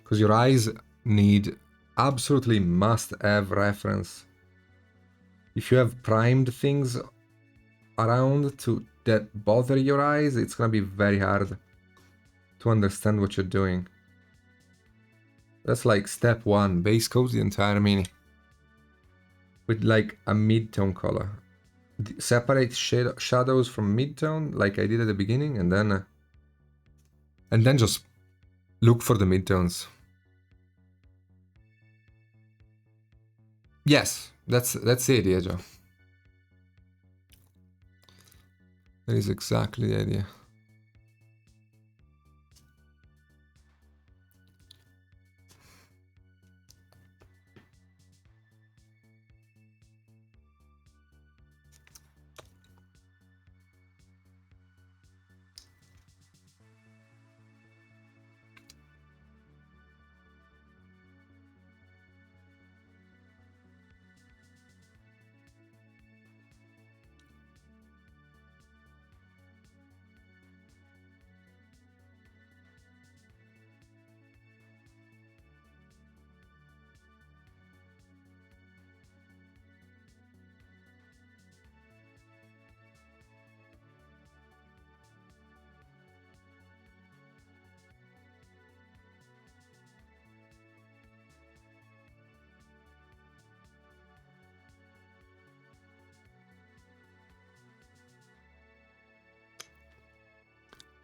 Because your eyes need absolutely must-have reference. If you have primed things around that bother your eyes, it's gonna be very hard to understand what you're doing. That's like step one, base coat the entire mini with like a mid-tone color. Separate shadows from mid-tone like I did at the beginning, and then just look for the mid-tones. Yes, that's the idea, Joe. That is exactly the idea.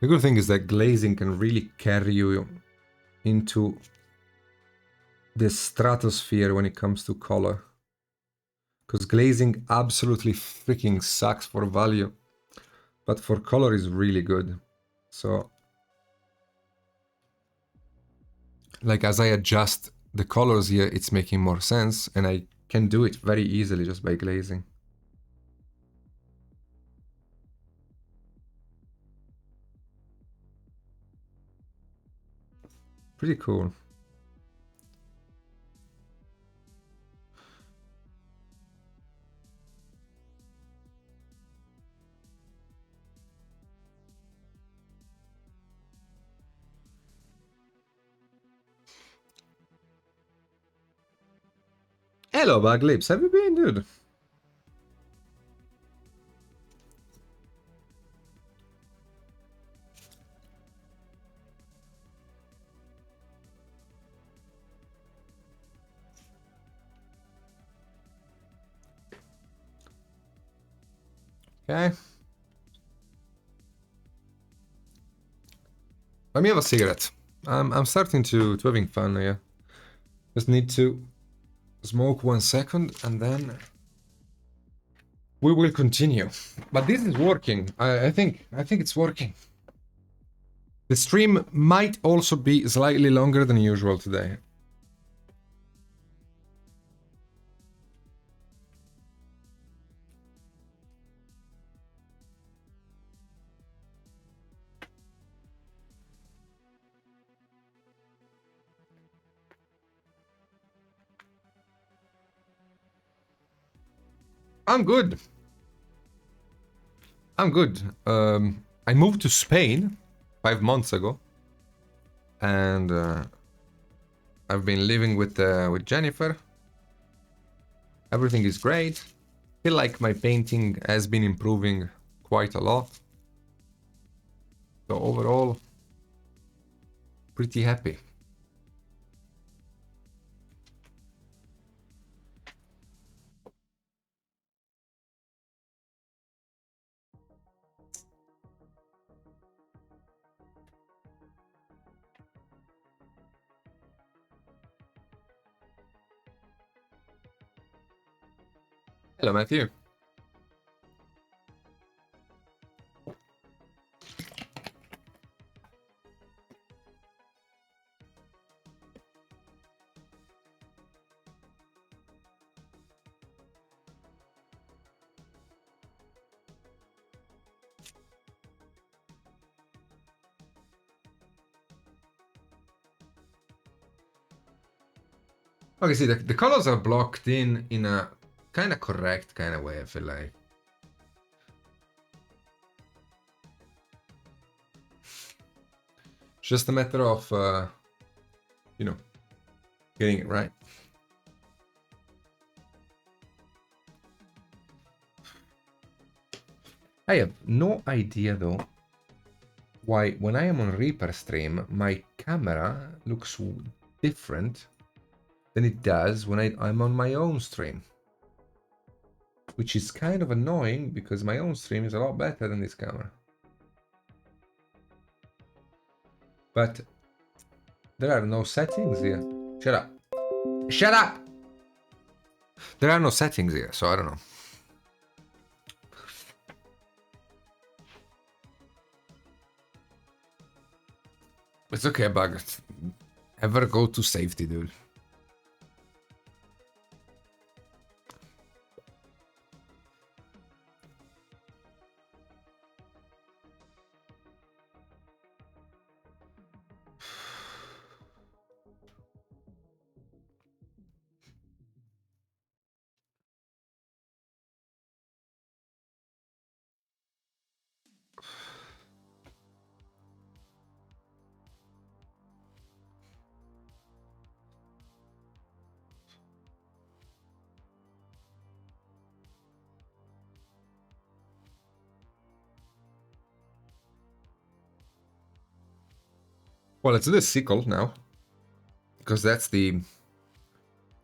The good thing is that glazing can really carry you into the stratosphere when it comes to color. Because glazing absolutely freaking sucks for value, but for color is really good. So, like as I adjust the colors here, it's making more sense, and I can do it very easily just by glazing. Pretty cool. Hello, Bug Lips. Have you been, dude? Okay. Let me have a cigarette. I'm starting to having fun here. Just need to smoke 1 second and then we will continue. But this is working. I think it's working. The stream might also be slightly longer than usual today. I'm good. I'm good. I moved to Spain 5 months ago, and I've been living with Jennifer. Everything is great. I feel like my painting has been improving quite a lot. So overall, pretty happy. Hello, Matthew. Okay, see, the colors are blocked in a kind of correct kind of way, I feel like. It's just a matter of, you know, getting it right. I have no idea, though, why when I am on Reaper stream, my camera looks different than it does when I'm on my own stream. Which is kind of annoying because my own stream is a lot better than this camera. But there are no settings here. Shut up. Shut up! There are no settings here, so I don't know. It's okay, Bug. Ever go to safety, dude. Well, it's the sickle now. Because that's the...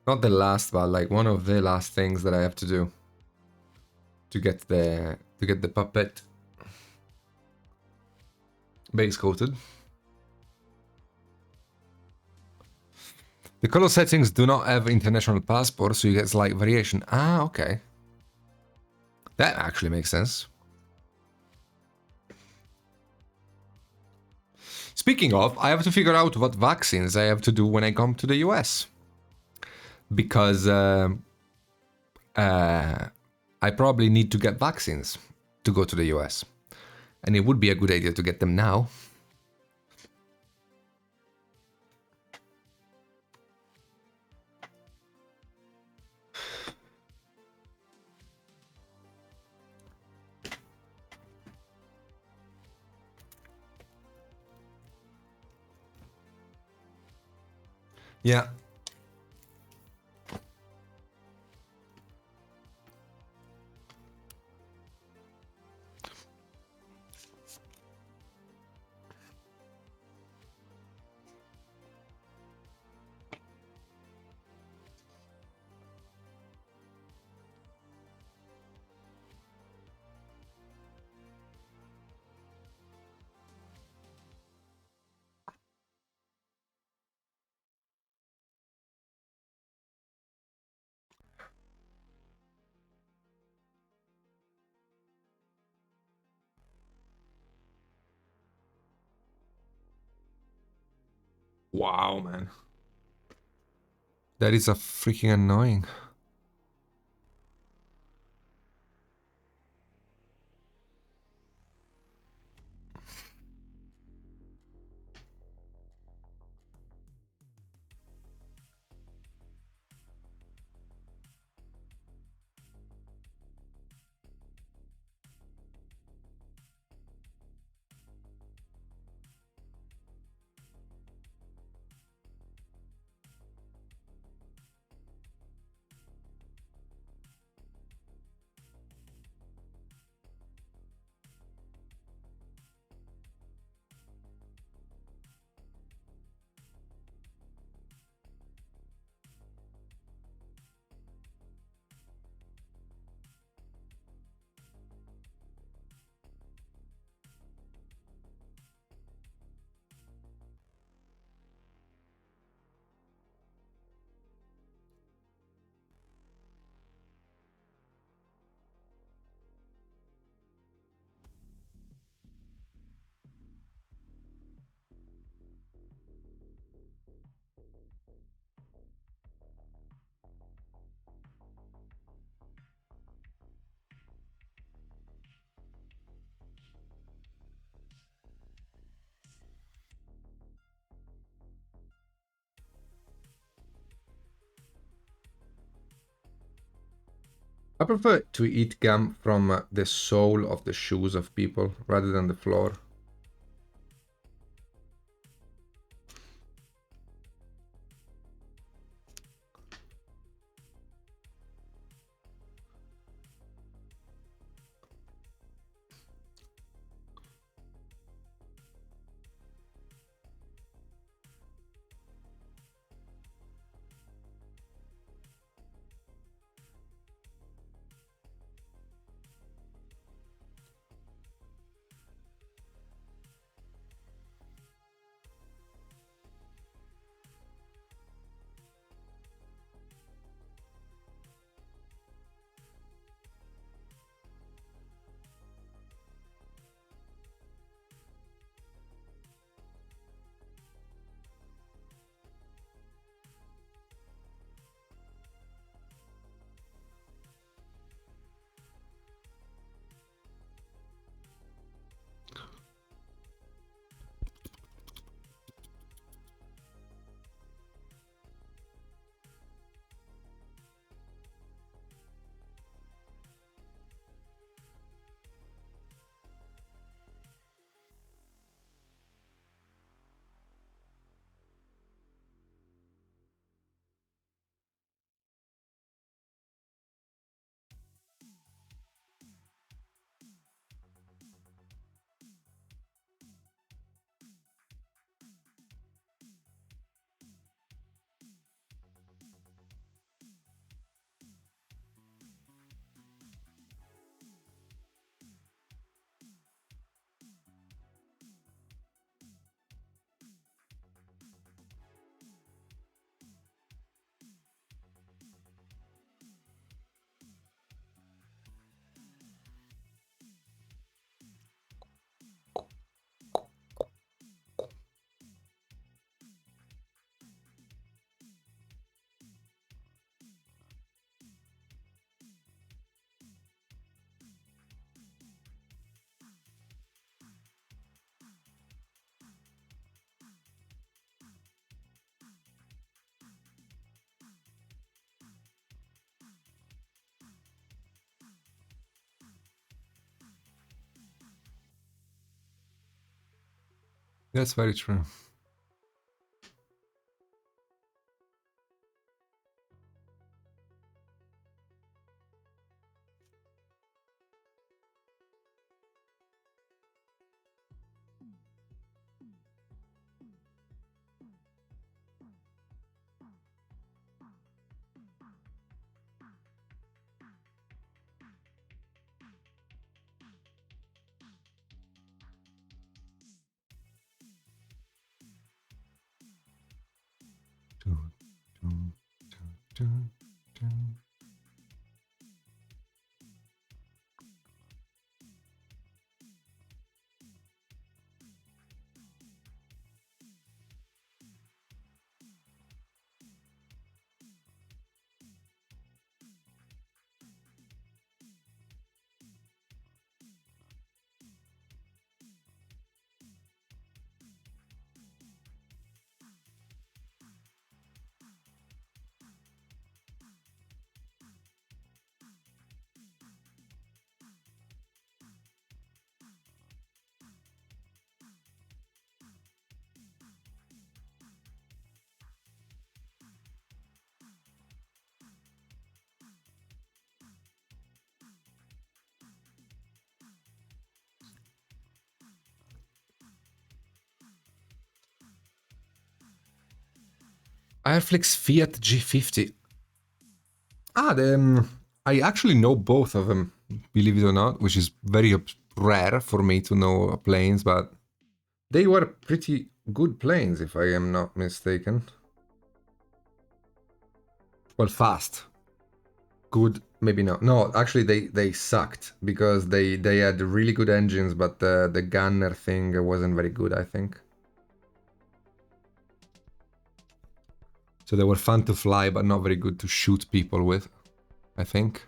Not the last, but like one of the last things that I have to do. To get the puppet. Base coated. The color settings do not have international passport, so you get slight variation. Ah, okay. That actually makes sense. Speaking of, I have to figure out what vaccines I have to do when I come to the US. Because I probably need to get vaccines to go to the US. And it would be a good idea to get them now. Yeah. Wow, man. That is a freaking annoying. I prefer to eat gum from the sole of the shoes of people rather than the floor. That's very true. Airflix Fiat G50. I actually know both of them, believe it or not, which is very rare for me to know planes, but they were pretty good planes, if I am not mistaken. Well, fast. Good, maybe not. No, actually, they sucked because they had really good engines, but the gunner thing wasn't very good, I think. So they were fun to fly, but not very good to shoot people with, I think.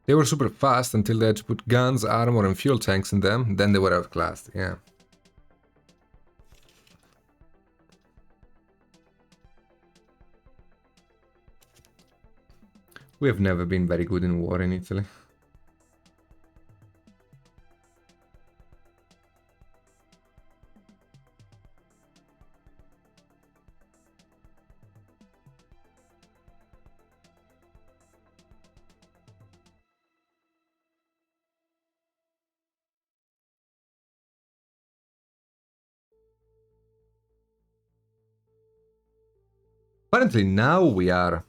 They were super fast until they had to put guns, armor, and fuel tanks in them. Then they were outclassed, yeah. We have never been very good in war in Italy. Apparently now we are.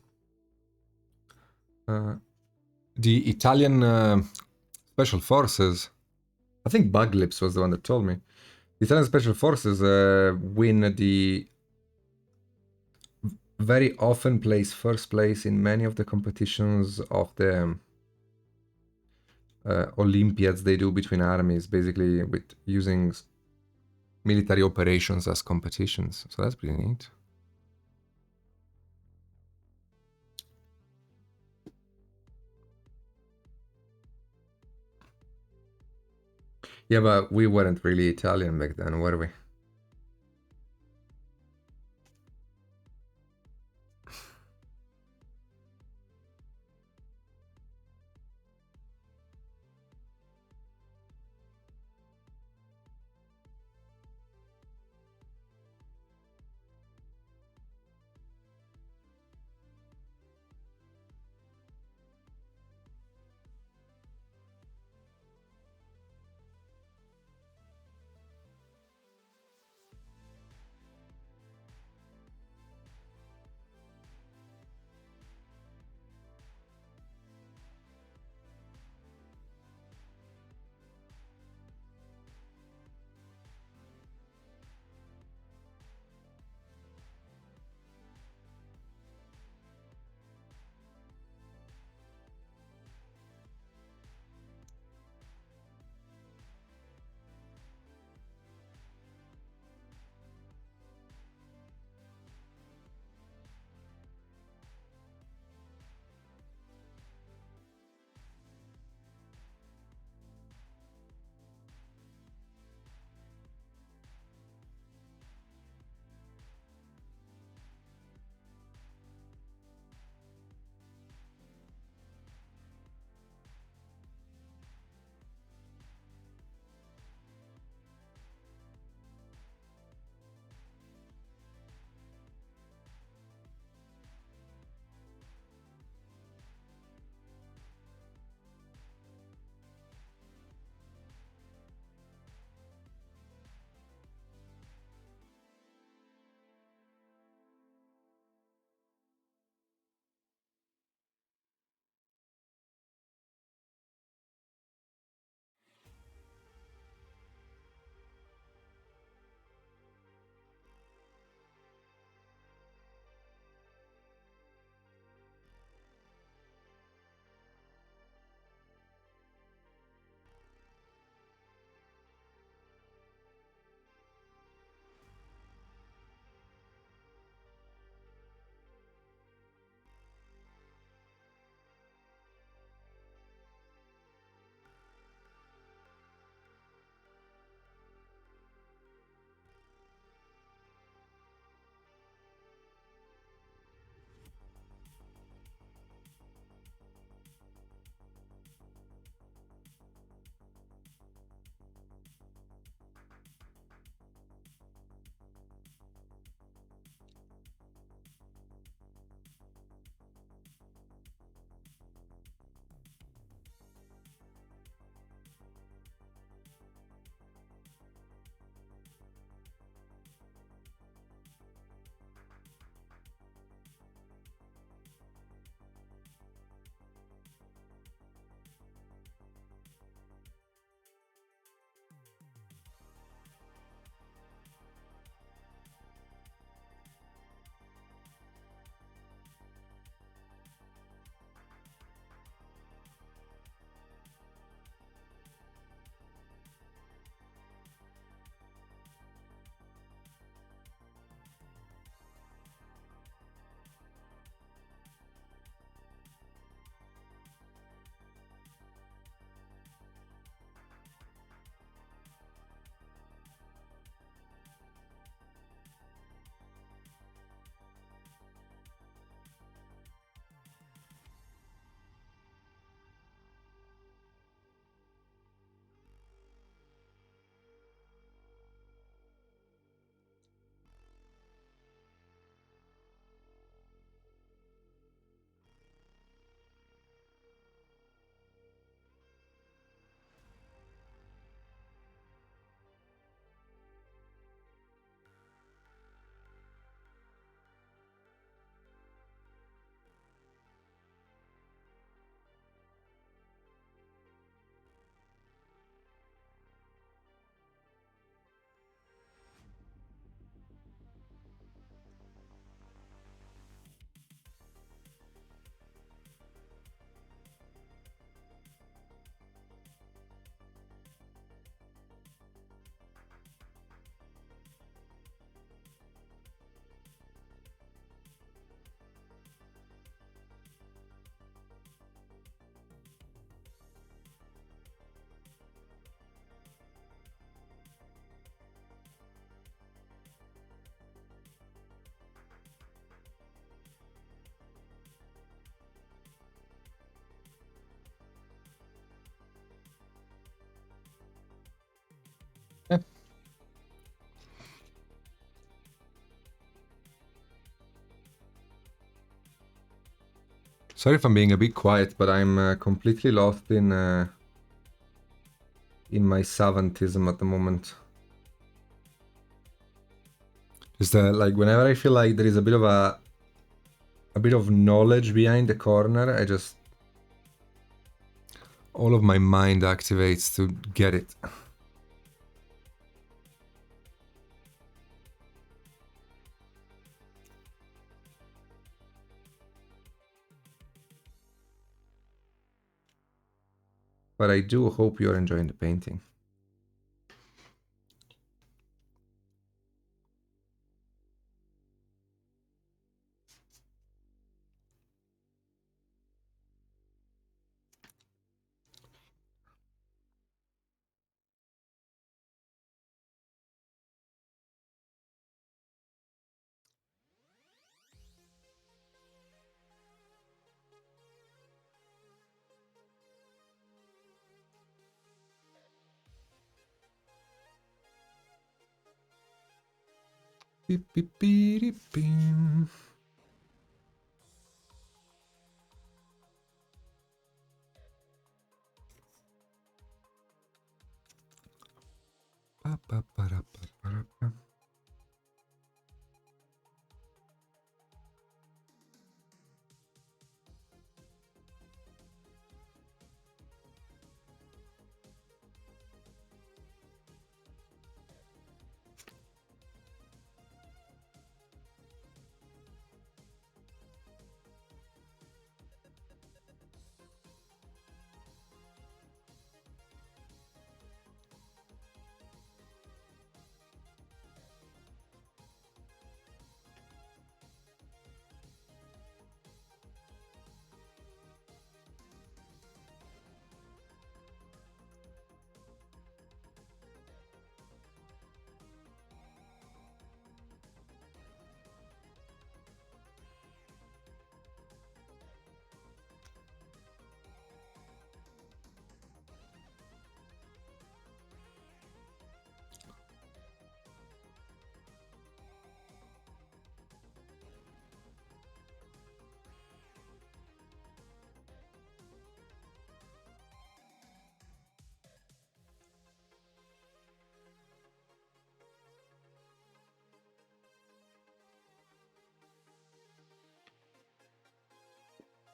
The Italian Special Forces, I think Buglips was the one that told me. The Italian Special Forces win the very often place first place in many of the competitions of the Olympiads they do between armies, basically with using military operations as competitions. So that's pretty neat. Yeah, but we weren't really Italian back then, were we? Sorry if I'm being a bit quiet, but I'm completely lost in my savantism at the moment. Just like whenever I feel like there is a bit of knowledge behind the corner, I just all of my mind activates to get it. But I do hope you're enjoying the painting. Beep, beep, beep, beep. Ba, ba, ba, da, ba, ba, da, ba.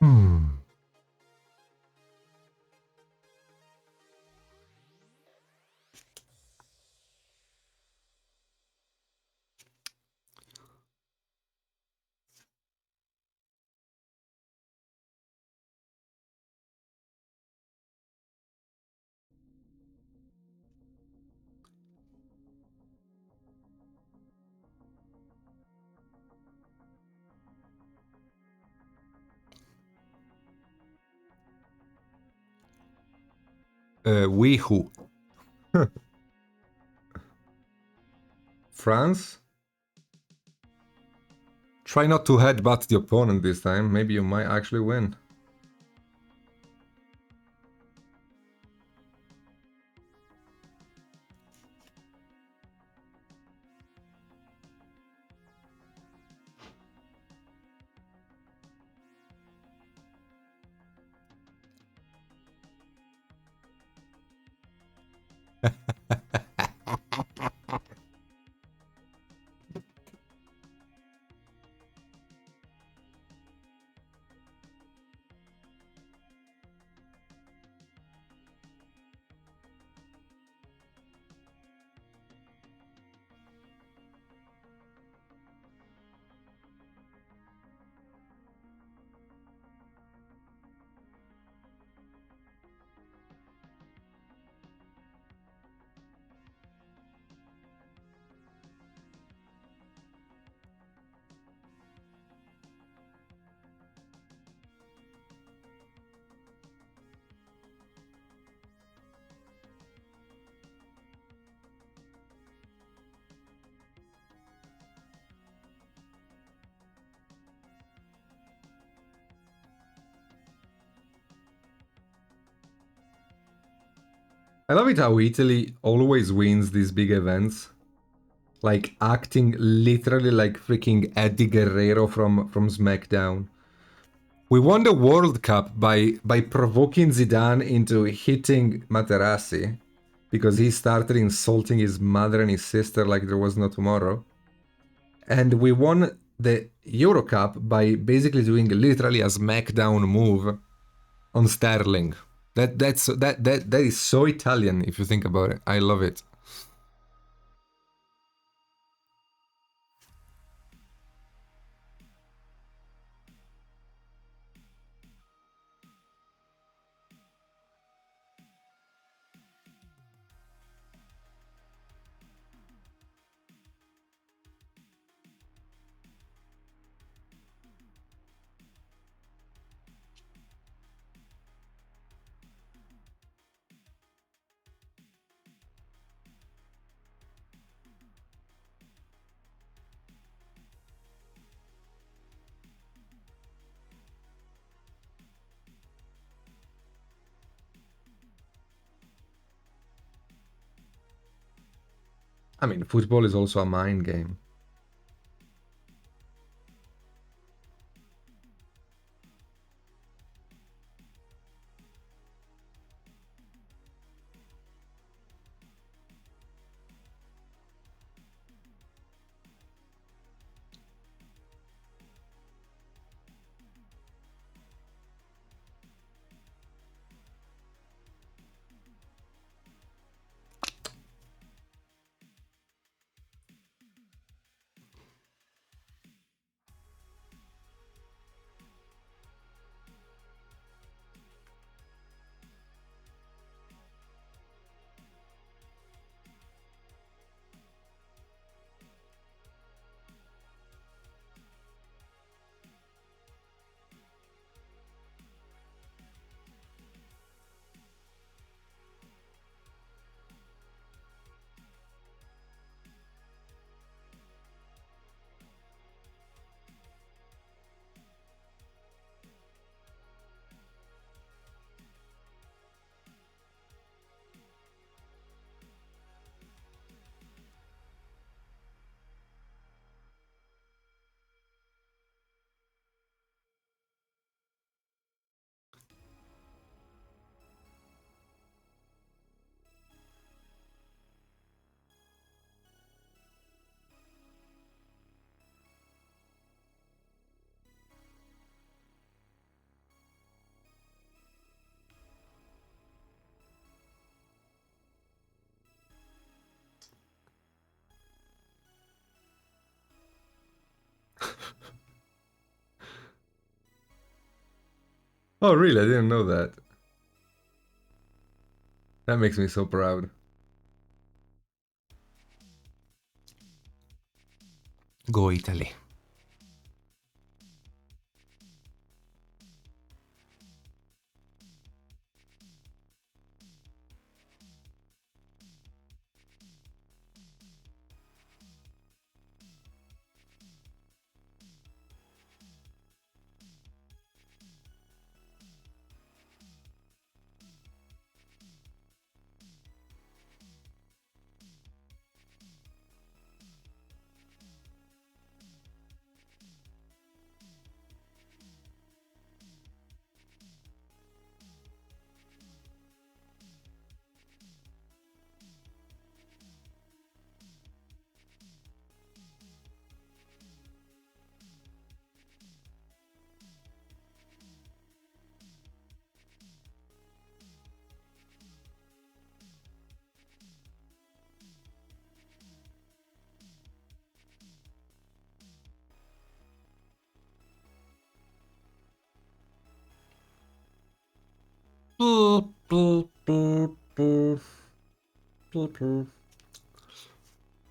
Hmm. We who? France? Try not to headbutt the opponent this time. Maybe you might actually win. I love it how Italy always wins these big events. Like acting literally like freaking Eddie Guerrero from SmackDown. We won the World Cup by provoking Zidane into hitting Materazzi because he started insulting his mother and his sister like there was no tomorrow. And we won the Euro Cup by basically doing literally a smackdown move on Sterling. That is so Italian if you think about it. I love it. I mean, football is also a mind game. Oh, really? I didn't know that. That makes me so proud. Go Italy.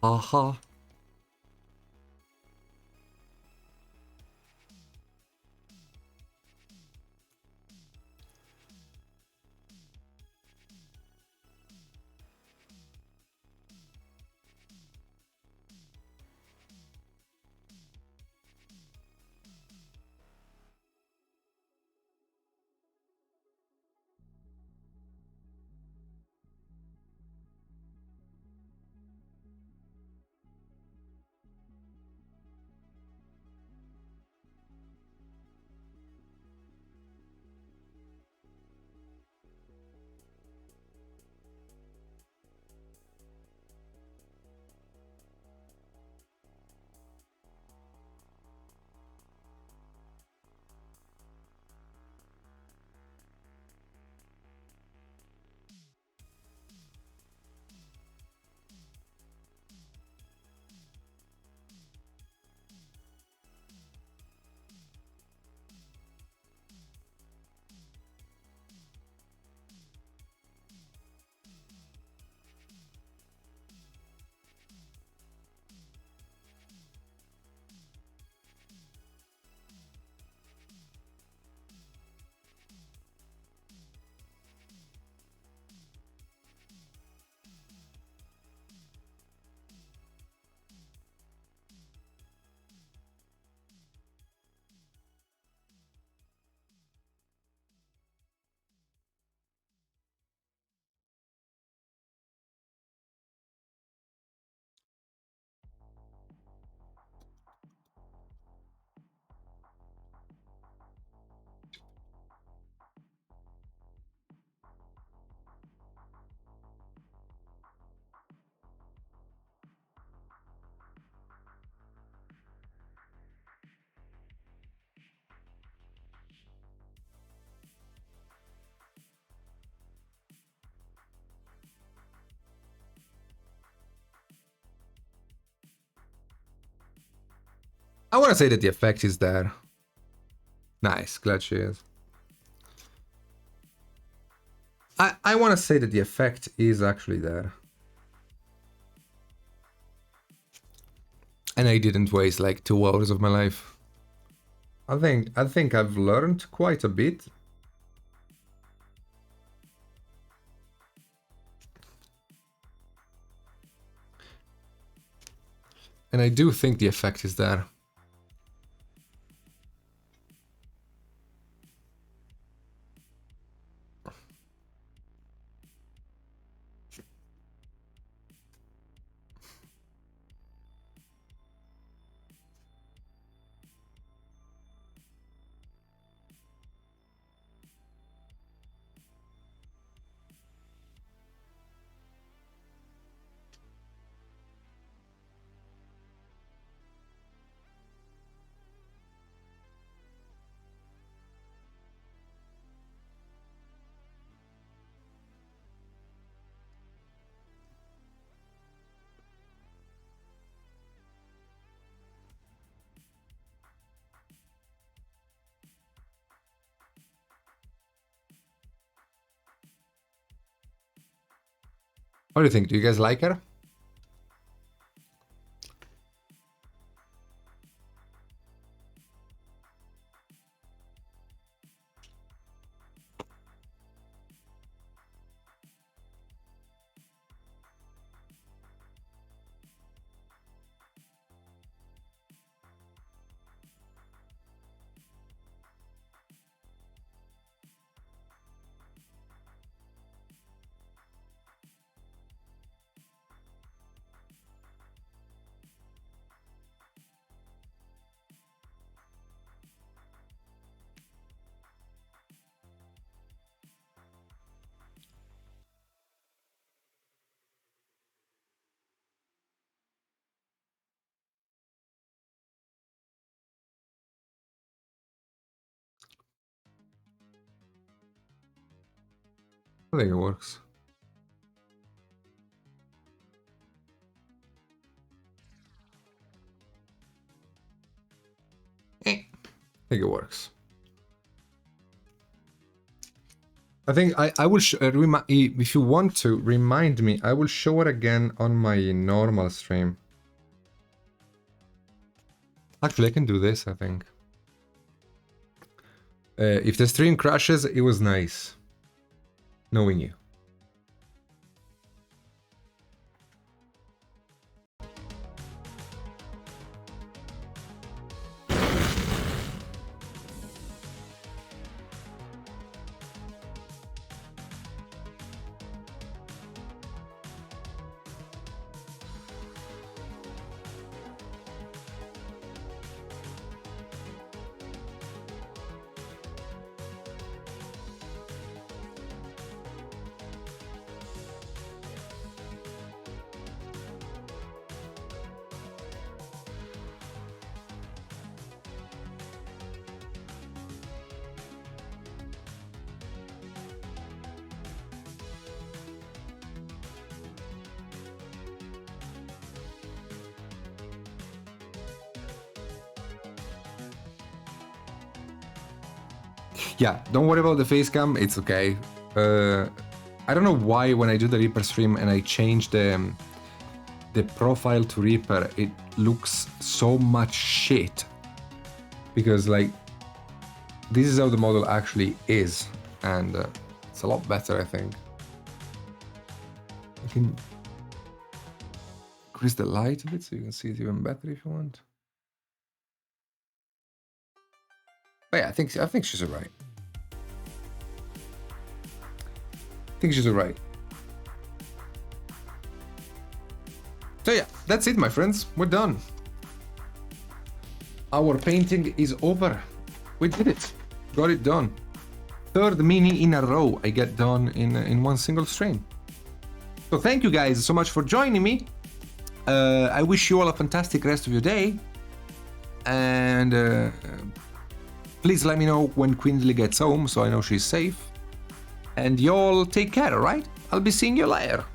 Aha. I want to say that the effect is there. Nice, glad she is. I want to say that the effect is actually there. And I didn't waste like 2 hours of my life. I think I've learned quite a bit. And I do think the effect is there. What do you think? Do you guys like her? I think it works. I think it works. I think I will if you want to remind me, I will show it again on my normal stream. Actually, I can do this, I think. If the stream crashes, it was nice knowing you. Yeah, don't worry about the face cam, it's okay. I don't know why when I do the Reaper stream and I change the profile to Reaper, it looks so much shit. Because like, this is how the model actually is, and it's a lot better, I think. I can increase the light a bit so you can see it even better if you want. But yeah, I think she's alright. I think she's alright. So yeah, that's it, my friends. We're done. Our painting is over. We did it. Got it done. Third mini in a row I get done in one single stream. So thank you guys so much for joining me. I wish you all a fantastic rest of your day. And please let me know when Quindley gets home so I know she's safe. And y'all take care, alright? I'll be seeing you later.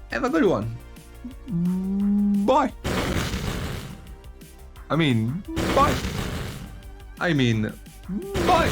Have a good one. Bye. I mean, bye. I mean, bye.